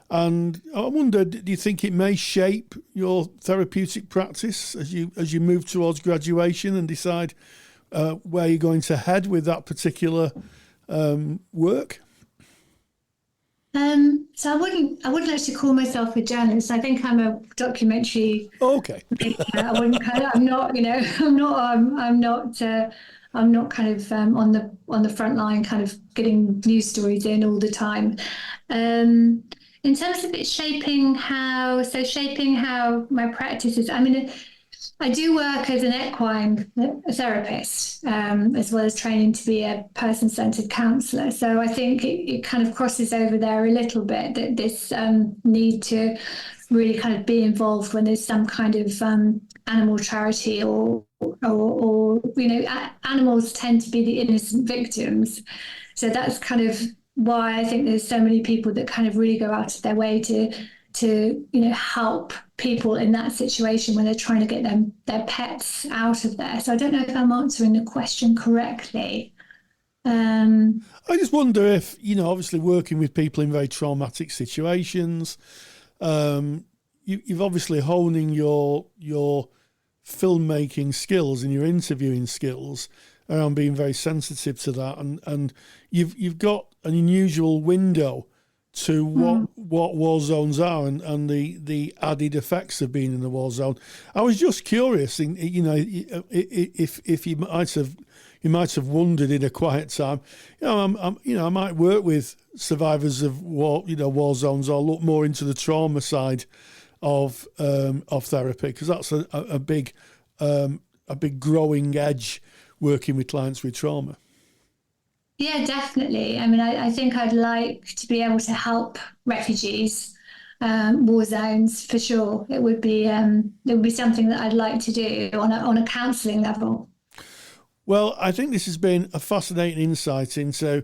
And I wonder, do you think it may shape your therapeutic practice as you move towards graduation and decide where you're going to head with that particular work? So I wouldn't actually call myself a journalist. I think I'm a documentary. Okay. I'm not kind of on the front line, kind of getting news stories in all the time. In terms of it shaping how my practice is, I do work as an equine therapist, as well as training to be a person-centered counsellor. So I think it kind of crosses over there a little bit, that this need to really kind of be involved when there's some kind of animal charity or animals tend to be the innocent victims. So that's kind of why I think there's so many people that kind of really go out of their way to help people in that situation when they're trying to get their pets out of there. So I don't know if I'm answering the question correctly. I just wonder if, obviously working with people in very traumatic situations, you've obviously honing your filmmaking skills and your interviewing skills around being very sensitive to that, and you've got an unusual window to what war zones are and the added effects of being in the war zone. I was just curious, if you might have wondered in a quiet time, I might work with survivors of war zones, or look more into the trauma side of therapy, because that's a big growing edge, working with clients with trauma. Yeah, definitely. I mean, I think I'd like to be able to help refugees, war zones, for sure. It would be something that I'd like to do on a counselling level. Well, I think this has been a fascinating insight into,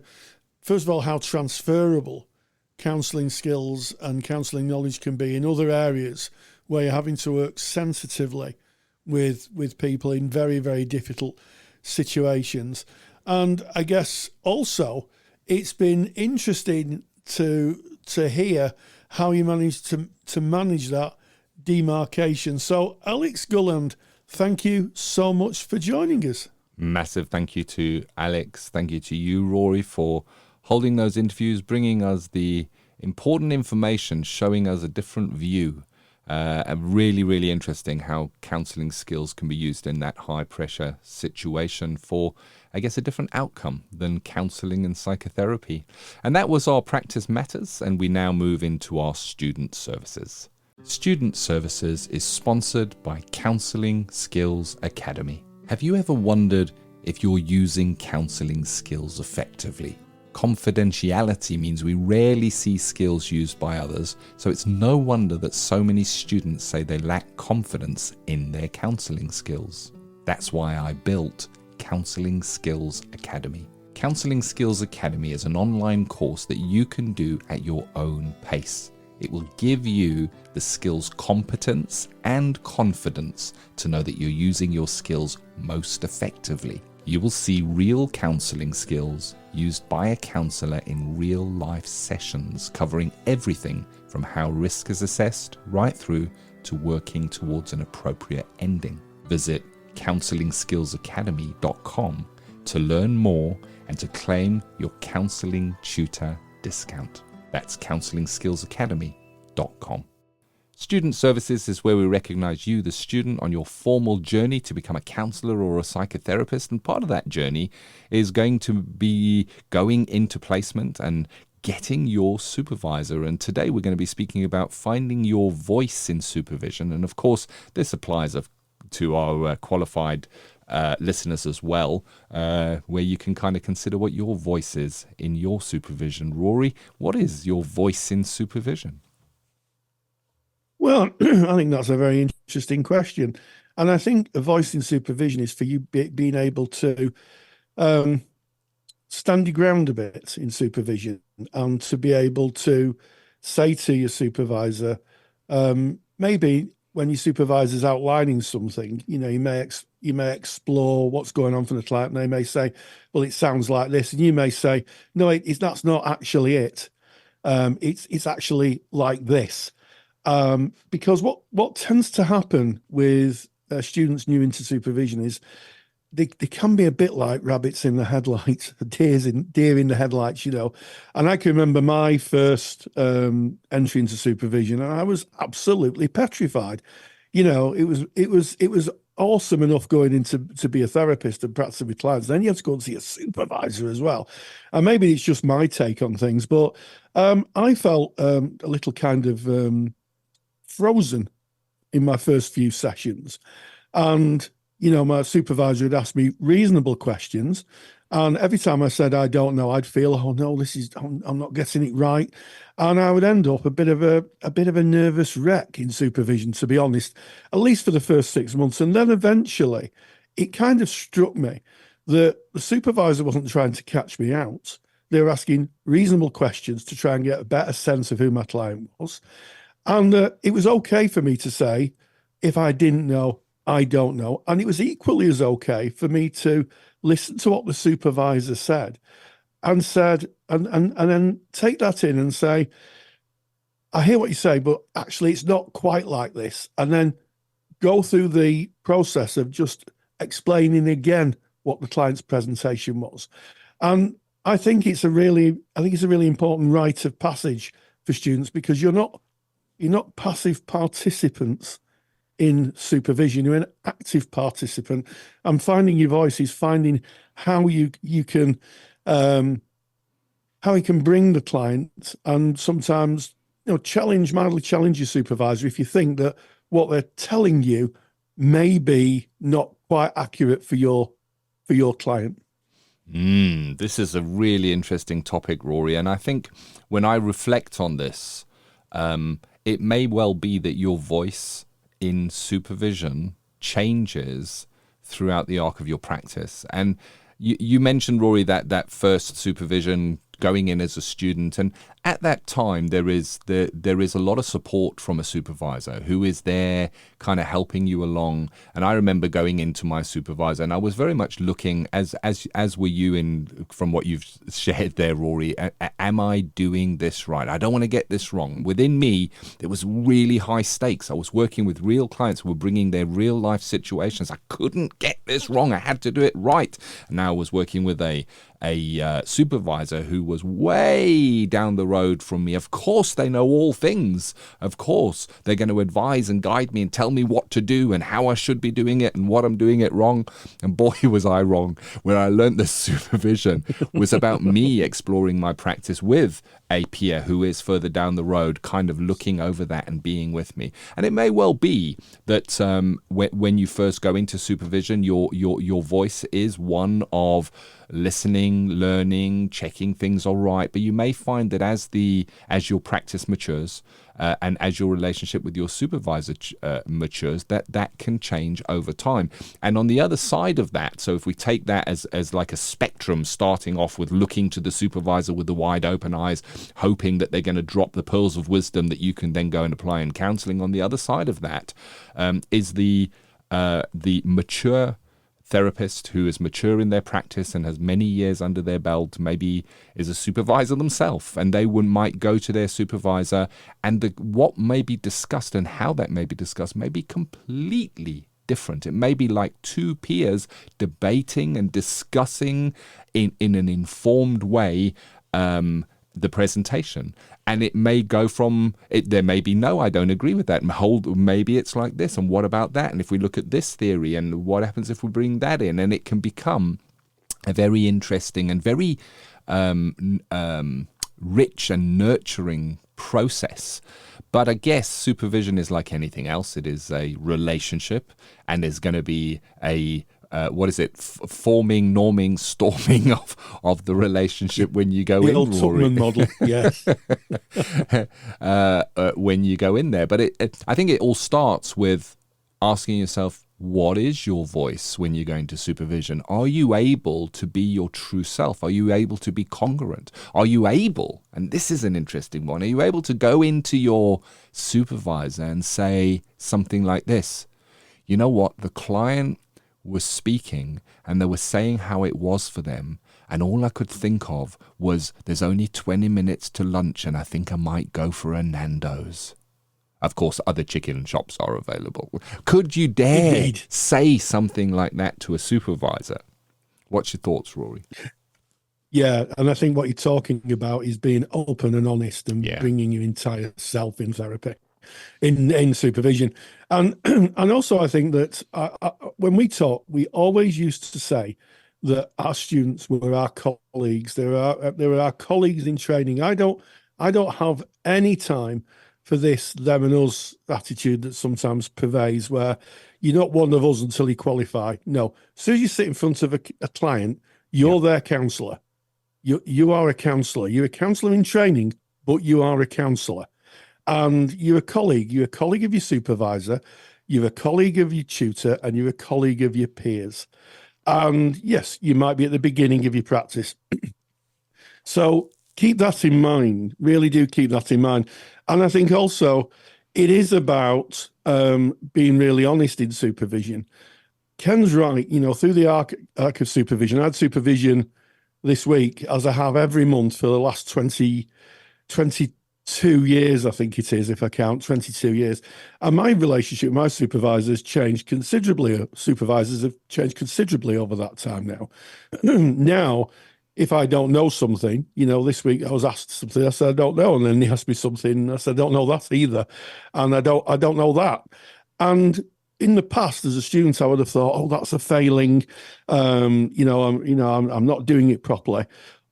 first of all, how transferable counselling skills and counselling knowledge can be in other areas where you're having to work sensitively with people in very, very difficult situations. And I guess also it's been interesting to hear how you managed to manage that demarcation. So, Alex Gulland, thank you so much for joining us. Massive thank you to Alex. Thank you to you, Rory, for holding those interviews, bringing us the important information, showing us a different view. Really, really interesting how counselling skills can be used in that high-pressure situation for, I guess, a different outcome than counselling and psychotherapy. And that was our Practice Matters, and we now move into our Student Services. Student Services is sponsored by Counselling Skills Academy. Have you ever wondered if you're using counselling skills effectively? Confidentiality means we rarely see skills used by others, so it's no wonder that so many students say they lack confidence in their counselling skills. That's why I built Counselling Skills Academy. Counselling Skills Academy is an online course that you can do at your own pace. It will give you the skills competence and confidence to know that you're using your skills most effectively. You will see real counselling skills used by a counsellor in real life sessions, covering everything from how risk is assessed right through to working towards an appropriate ending. Visit counselingskillsacademy.com to learn more and to claim your Counselling Tutor discount. That's counselingskillsacademy.com. Student Services is where we recognise you, the student, on your formal journey to become a counsellor or a psychotherapist. And part of that journey is going to be going into placement and getting your supervisor. And today we're going to be speaking about finding your voice in supervision. And of course, this applies to our qualified listeners as well, where you can kind of consider what your voice is in your supervision. Rory, what is your voice in supervision? Well, I think that's a very interesting question. And I think a voice in supervision is for you being able to stand your ground a bit in supervision, and to be able to say to your supervisor, maybe when your supervisor's outlining something, you may explore what's going on for the client, and they may say, well, it sounds like this. And you may say, no, that's not actually it. It's actually like this. Because what tends to happen with students new into supervision is they can be a bit like rabbits in the headlights, deer in the headlights, And I can remember my first entry into supervision, and I was absolutely petrified. It was awesome enough going into to be a therapist and practicing with clients. Then you have to go and see a supervisor as well. And maybe it's just my take on things, but I felt a little kind of frozen in my first few sessions. And, my supervisor would ask me reasonable questions. And every time I said, I don't know, I'd feel, oh no, I'm not getting it right. And I would end up a bit of a nervous wreck in supervision, to be honest, at least for the first 6 months. And then eventually it kind of struck me that the supervisor wasn't trying to catch me out. They were asking reasonable questions to try and get a better sense of who my client was. And it was okay for me to say, if I didn't know, I don't know. And it was equally as okay for me to listen to what the supervisor said and then take that in and say, I hear what you say, but actually it's not quite like this. And then go through the process of just explaining again what the client's presentation was. And I think it's a really important rite of passage for students, because you're not passive participants in supervision. You're an active participant, and finding your voice is finding how you can bring the client, and sometimes mildly challenge your supervisor if you think that what they're telling you may be not quite accurate for your client. This is a really interesting topic, Rory. And I think when I reflect on this, it may well be that your voice in supervision changes throughout the arc of your practice. And you mentioned, Rory, that first supervision, going in as a student, and at that time there is a lot of support from a supervisor who is there kind of helping you along. And I remember going into my supervisor, and I was very much looking, as were you, in from what you've shared there, Rory, am I doing this right? I don't want to get this wrong. Within me, there was really high stakes. I was working with real clients who were bringing their real life situations. I couldn't get this wrong. I had to do it right. And now I was working with a supervisor who was way down the road from me. Of course, they know all things. Of course, they're going to advise and guide me and tell me what to do and how I should be doing it and what I'm doing it wrong. And boy, was I wrong. When I learned that supervision was about me exploring my practice with a peer who is further down the road, kind of looking over that and being with me. And it may well be that when you first go into supervision, your voice is one of listening, learning, checking things all right. But you may find that as your practice matures and as your relationship with your supervisor matures, that can change over time. And on the other side of that, so if we take that as like a spectrum, starting off with looking to the supervisor with the wide open eyes, hoping that they're going to drop the pearls of wisdom that you can then go and apply in counseling. On the other side of that is the mature therapist who is mature in their practice and has many years under their belt, maybe is a supervisor themselves, and they might go to their supervisor, and what may be discussed and how that may be discussed may be completely different. It may be like two peers debating and discussing in an informed way the presentation, and it may go from it. There may be, no, I don't agree with that, and maybe it's like this, and what about that, and if we look at this theory, and what happens if we bring that in, and it can become a very interesting and very rich and nurturing process. But I guess supervision is like anything else. It is a relationship, and there's going to be a forming, norming, storming of the relationship when you go in, old Rory. Model, yes. When you go in there. But I think it all starts with asking yourself, what is your voice when you're going to supervision? Are you able to be your true self? Are you able to be congruent? Are you able, and this is an interesting one, are you able to go into your supervisor and say something like this? You know what? The client was speaking and they were saying how it was for them, and all I could think of was, there's only 20 minutes to lunch and I think I might go for a Nando's. Of course, other chicken shops are available. Could you dare say something like that to a supervisor? What's your thoughts, Rory? Yeah, and I think what you're talking about is being open and honest and bringing your entire self in therapy, in supervision. And also I think that when we talk, we always used to say that our students were our colleagues. They were our colleagues in training. I don't have any time for this them and us attitude that sometimes pervades, where you're not one of us until you qualify. No, as soon as you sit in front of a client, you're their counsellor. You are a counsellor. You're a counsellor in training, but you are a counsellor. And you're a colleague. You're a colleague of your supervisor. You're a colleague of your tutor, and you're a colleague of your peers. And yes, you might be at the beginning of your practice. So keep that in mind. Really do keep that in mind. And I think also it is about being really honest in supervision. Ken's right, through the arc of supervision. I had supervision this week, as I have every month for the last 22 years, I think it is, if I count, 22 years. And my relationship with my supervisors changed considerably. Supervisors have changed considerably over that time now. Now, if I don't know something, this week I was asked something, I said, I don't know. And then he asked me something, I said, I don't know that either. And I don't know that. And in the past, as a student, I would have thought, oh, that's a failing. I'm not doing it properly.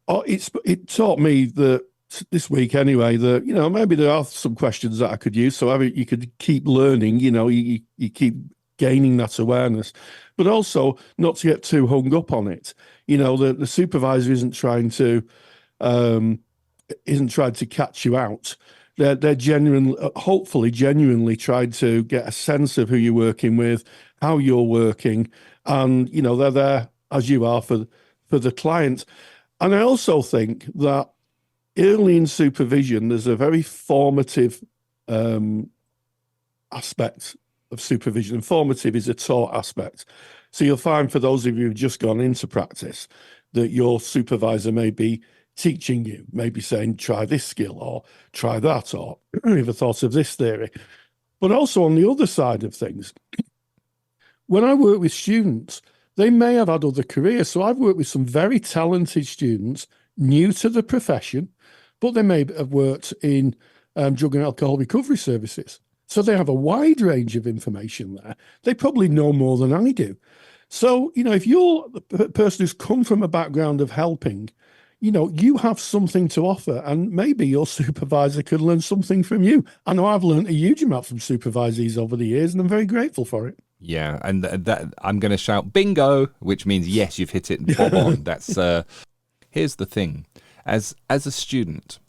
It taught me that this week anyway, that, maybe there are some questions that I could use. So you could keep learning, you keep gaining that awareness, but also not to get too hung up on it. The supervisor isn't trying to catch you out. They're hopefully genuinely trying to get a sense of who you're working with, how you're working, and they're there as you are for the client. And I also think that early in supervision, there's a very formative aspect of supervision, and formative is a taught aspect. So you'll find, for those of you who've just gone into practice, that your supervisor may be teaching you, maybe saying, try this skill or try that, or ever thought of this theory. But also on the other side of things, when I work with students, they may have had other careers. So I've worked with some very talented students new to the profession, but they may have worked in drug and alcohol recovery services. So they have a wide range of information there. They probably know more than I do. So, if you're the person who's come from a background of helping, you have something to offer, and maybe your supervisor could learn something from you. I know I've learned a huge amount from supervisees over the years, and I'm very grateful for it. Yeah, and that I'm going to shout bingo, which means yes, you've hit it bob on. That's here's the thing: as a student,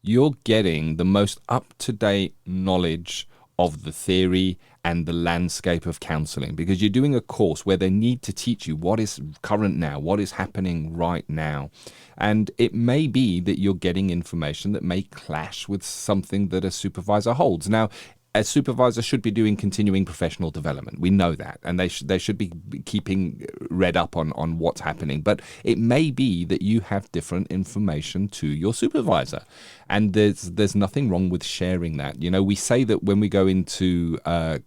you're getting the most up-to-date knowledge of the theory and the landscape of counselling, because you're doing a course where they need to teach you what is current now, what is happening right now. And it may be that you're getting information that may clash with something that a supervisor holds. Now, a supervisor should be doing continuing professional development. We know that, and they should be keeping read up on what's happening. But it may be that you have different information to your supervisor, and there's nothing wrong with sharing that. We say that when we go into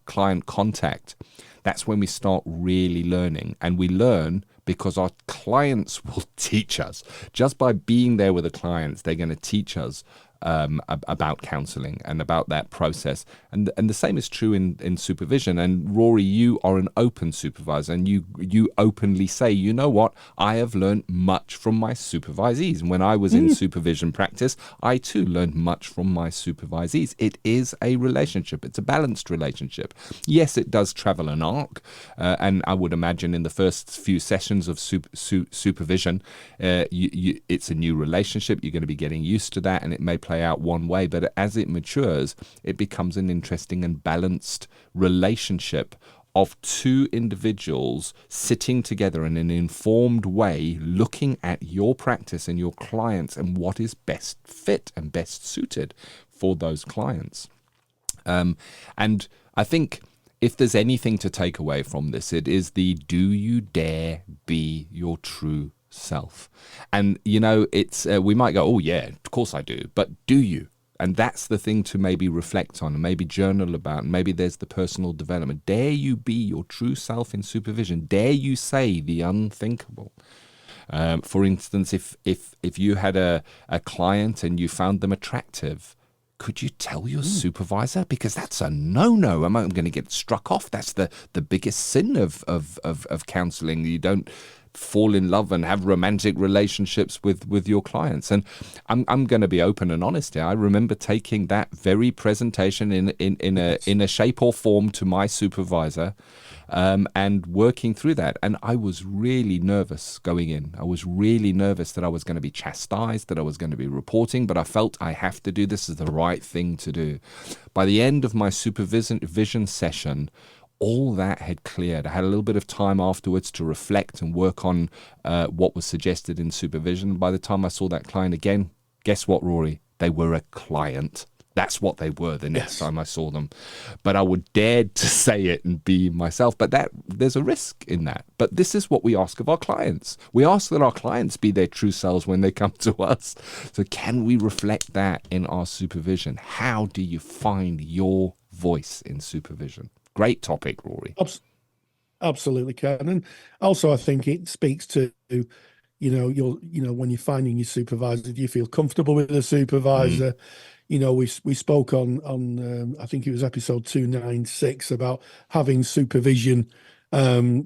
client contact, that's when we start really learning, and we learn because our clients will teach us. Just by being there with the clients, they're going to teach us about counselling and about that process, and the same is true in supervision. And Rory, you are an open supervisor, and you openly say, you know what, I have learned much from my supervisees. And when I was in supervision practice, I too learned much from my supervisees. It is a relationship. It's a balanced relationship. Yes, it does travel an arc, and I would imagine in the first few sessions of supervision, it's a new relationship. You're going to be getting used to that, and it may play out one way, but as it matures, it becomes an interesting and balanced relationship of two individuals sitting together in an informed way, looking at your practice and your clients and what is best fit and best suited for those clients. And I think if there's anything to take away from this, it is the do you dare be your true self. And it's we might go, oh yeah, of course I do, but do you? And that's the thing to maybe reflect on and maybe journal about, and maybe there's the personal development. Dare you be your true self in supervision? Dare you say the unthinkable? For instance, if you had a client and you found them attractive, could you tell your supervisor? Because that's a no-no. I'm going to get struck off. That's the biggest sin of counselling. You don't fall in love and have romantic relationships with your clients. And I'm going to be open and honest here. I remember taking that very presentation in a shape or form to my supervisor, and working through that. And I was really nervous going in. I was really nervous that I was going to be chastised, that I was going to be reporting, but I felt I have to do this as the right thing to do. By the end of my supervision session, all that had cleared. I had a little bit of time afterwards to reflect and work on what was suggested in supervision. By the time I saw that client again, guess what, Rory? They were a client. That's what they were the next time I saw them. But I would dare to say it and be myself. But there's a risk in that. But this is what we ask of our clients. We ask that our clients be their true selves when they come to us. So can we reflect that in our supervision? How do you find your voice in supervision? Great topic, Rory. Absolutely, Ken. And also I think it speaks to, when you're finding your supervisor, do you feel comfortable with the supervisor? We spoke on I think it was episode 296 about having supervision. Being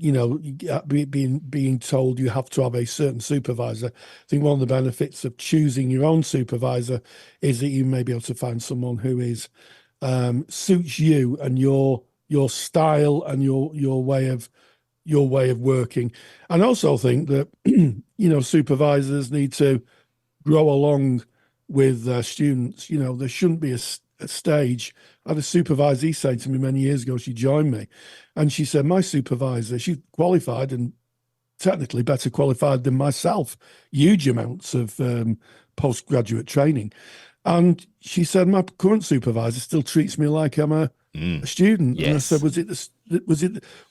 told you have to have a certain supervisor. I think one of the benefits of choosing your own supervisor is that you may be able to find someone who is suits you and your style and your way of working. And I also think that supervisors need to grow along with their students. There shouldn't be a stage. I had a supervisor say to me many years ago, she joined me, and she said, my supervisor, she's qualified and technically better qualified than myself, huge amounts of postgraduate training. And she said, my current supervisor still treats me like I'm a student. Yes. And I said,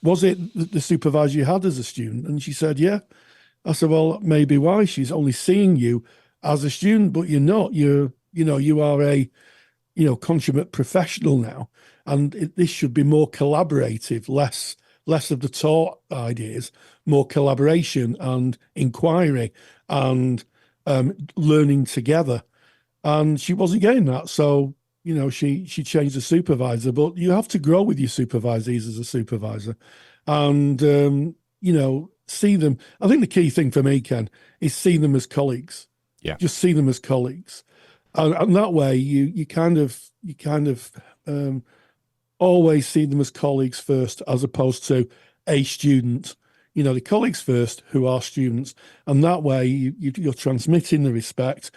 was it the supervisor you had as a student? And she said, yeah. I said, well, maybe why. She's only seeing you as a student, but you're not. You are a consummate professional now, and this should be more collaborative, less of the taught ideas, more collaboration and inquiry and learning together. And she wasn't getting that, so she changed the supervisor. But you have to grow with your supervisees as a supervisor, and see them. I think the key thing for me, Ken, is see them as colleagues. Yeah, just see them as colleagues. And that way, you kind of always see them as colleagues first, as opposed to a student. The colleagues first, who are students, and that way you're transmitting the respect.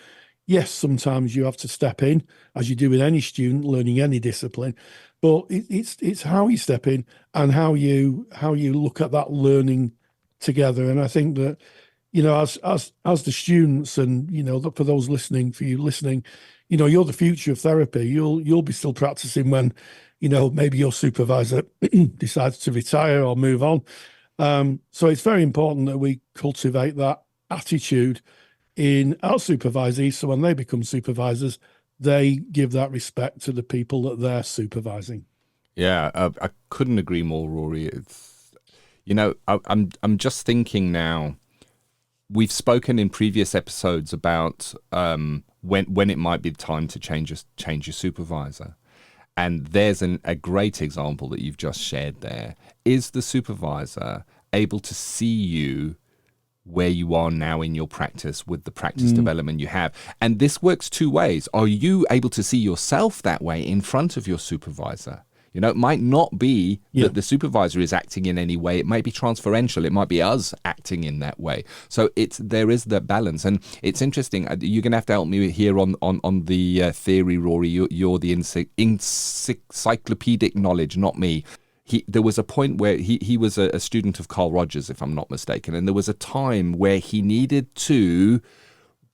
Yes, sometimes you have to step in, as you do with any student learning any discipline, but it's how you step in and how you look at that learning together. And I think that, as the students, and for those listening, you're the future of therapy. You'll be still practicing when, maybe your supervisor decides to retire or move on. So it's very important that we cultivate that attitude in our supervisees, so when they become supervisors, they give that respect to the people that they're supervising. Yeah, I couldn't agree more, Rory. It's, I'm just thinking now. We've spoken in previous episodes about when it might be time to change your supervisor, and there's a great example that you've just shared there. Is the supervisor able to see you where you are now in your practice with the practice development you have? And this works two ways. Are you able to see yourself that way in front of your supervisor? It might not be that the supervisor is acting in any way. It might be transferential. It might be us acting in that way. So there is the balance. And it's interesting. You're going to have to help me here on the theory, Rory. You're the encyclopedic knowledge, not me. There was a point where he was a student of Carl Rogers, if I'm not mistaken, and there was a time where he needed to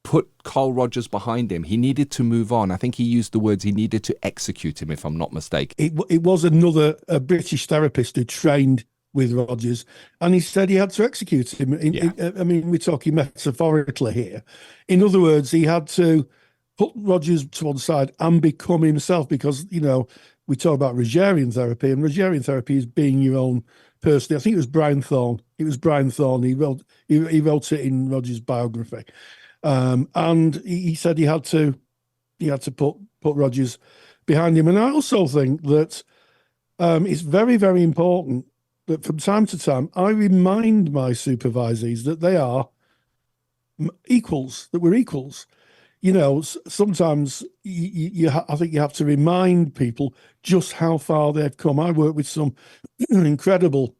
put Carl Rogers behind him. He needed to move on. I think he used the words, he needed to execute him, if I'm not mistaken. It was another British therapist who trained with Rogers, and he said he had to execute him. I mean, we're talking metaphorically here. In other words, he had to put Rogers to one side and become himself, because, we talk about Rogerian therapy, and Rogerian therapy is being your own person. I think it was Brian Thorne. He wrote it in Rogers' biography, and he said he had to put Rogers behind him. And I also think that it's very, very important that from time to time I remind my supervisees that they are equals, that we're equals. Sometimes I think you have to remind people just how far they've come. I work with some incredible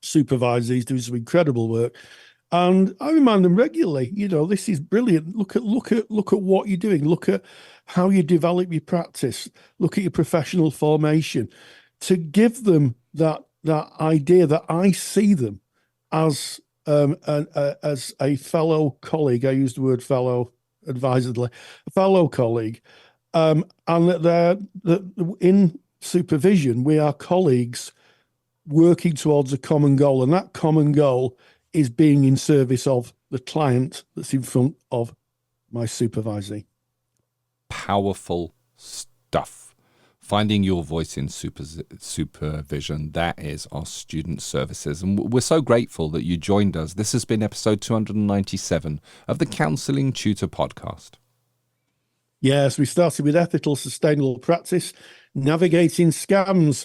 supervisees doing some incredible work, and I remind them regularly, this is brilliant. Look at what you're doing. Look at how you develop your practice. Look at your professional formation. To give them that idea that I see them as a fellow colleague. I use the word fellow advisedly, a fellow colleague, and that in supervision we are colleagues working towards a common goal, and that common goal is being in service of the client that's in front of my supervisee. Powerful stuff. Finding your voice in supervision, that is our student services. And we're so grateful that you joined us. This has been episode 297 of the Counselling Tutor Podcast. Yes, we started with ethical, sustainable practice, navigating scams,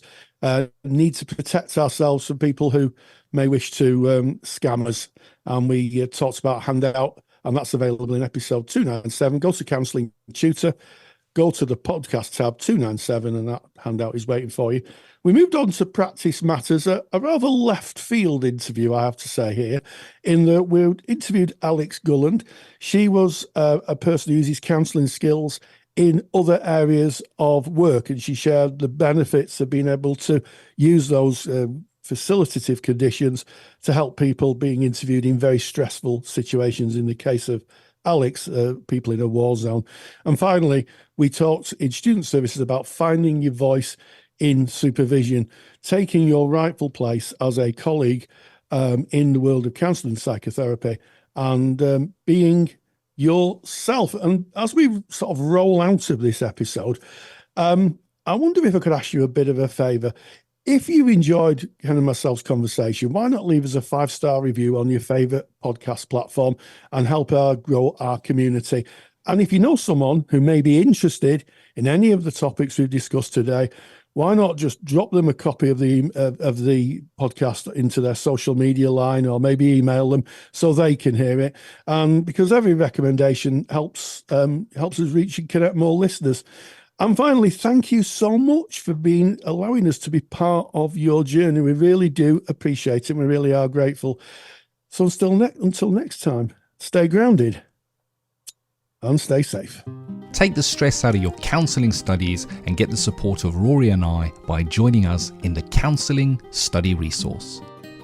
need to protect ourselves from people who may wish to scam us. And we talked about handout, and that's available in episode 297. Go to Counselling Tutor. Go to the podcast tab 297 and that handout is waiting for you. We moved on to Practice Matters, a rather left field interview, I have to say here, in that we interviewed Alex Gulland. She was a person who uses counselling skills in other areas of work, and she shared the benefits of being able to use those facilitative conditions to help people being interviewed in very stressful situations. In the case of Alex, people in a war zone. And finally, we talked in student services about finding your voice in supervision, taking your rightful place as a colleague in the world of counselling psychotherapy, and being yourself. And as we sort of roll out of this episode, I wonder if I could ask you a bit of a favour. If you enjoyed Ken and myself's conversation, why not leave us a 5-star review on your favourite podcast platform and help grow our community? And if you know someone who may be interested in any of the topics we've discussed today, why not just drop them a copy of the podcast into their social media line, or maybe email them so they can hear it? Because every recommendation helps us reach and connect more listeners. And finally, thank you so much for allowing us to be part of your journey. We really do appreciate it. We really are grateful. So until next time, stay grounded and stay safe. Take the stress out of your counselling studies and get the support of Rory and I by joining us in the Counselling Study Resource.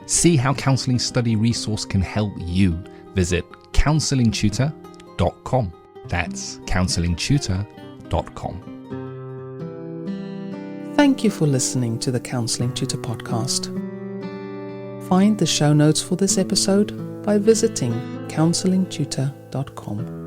See how Counselling Study Resource can help you. Visit counsellingtutor.com. That's counsellingtutor.com. Thank you for listening to the Counselling Tutor Podcast. Find the show notes for this episode by visiting counsellingtutor.com.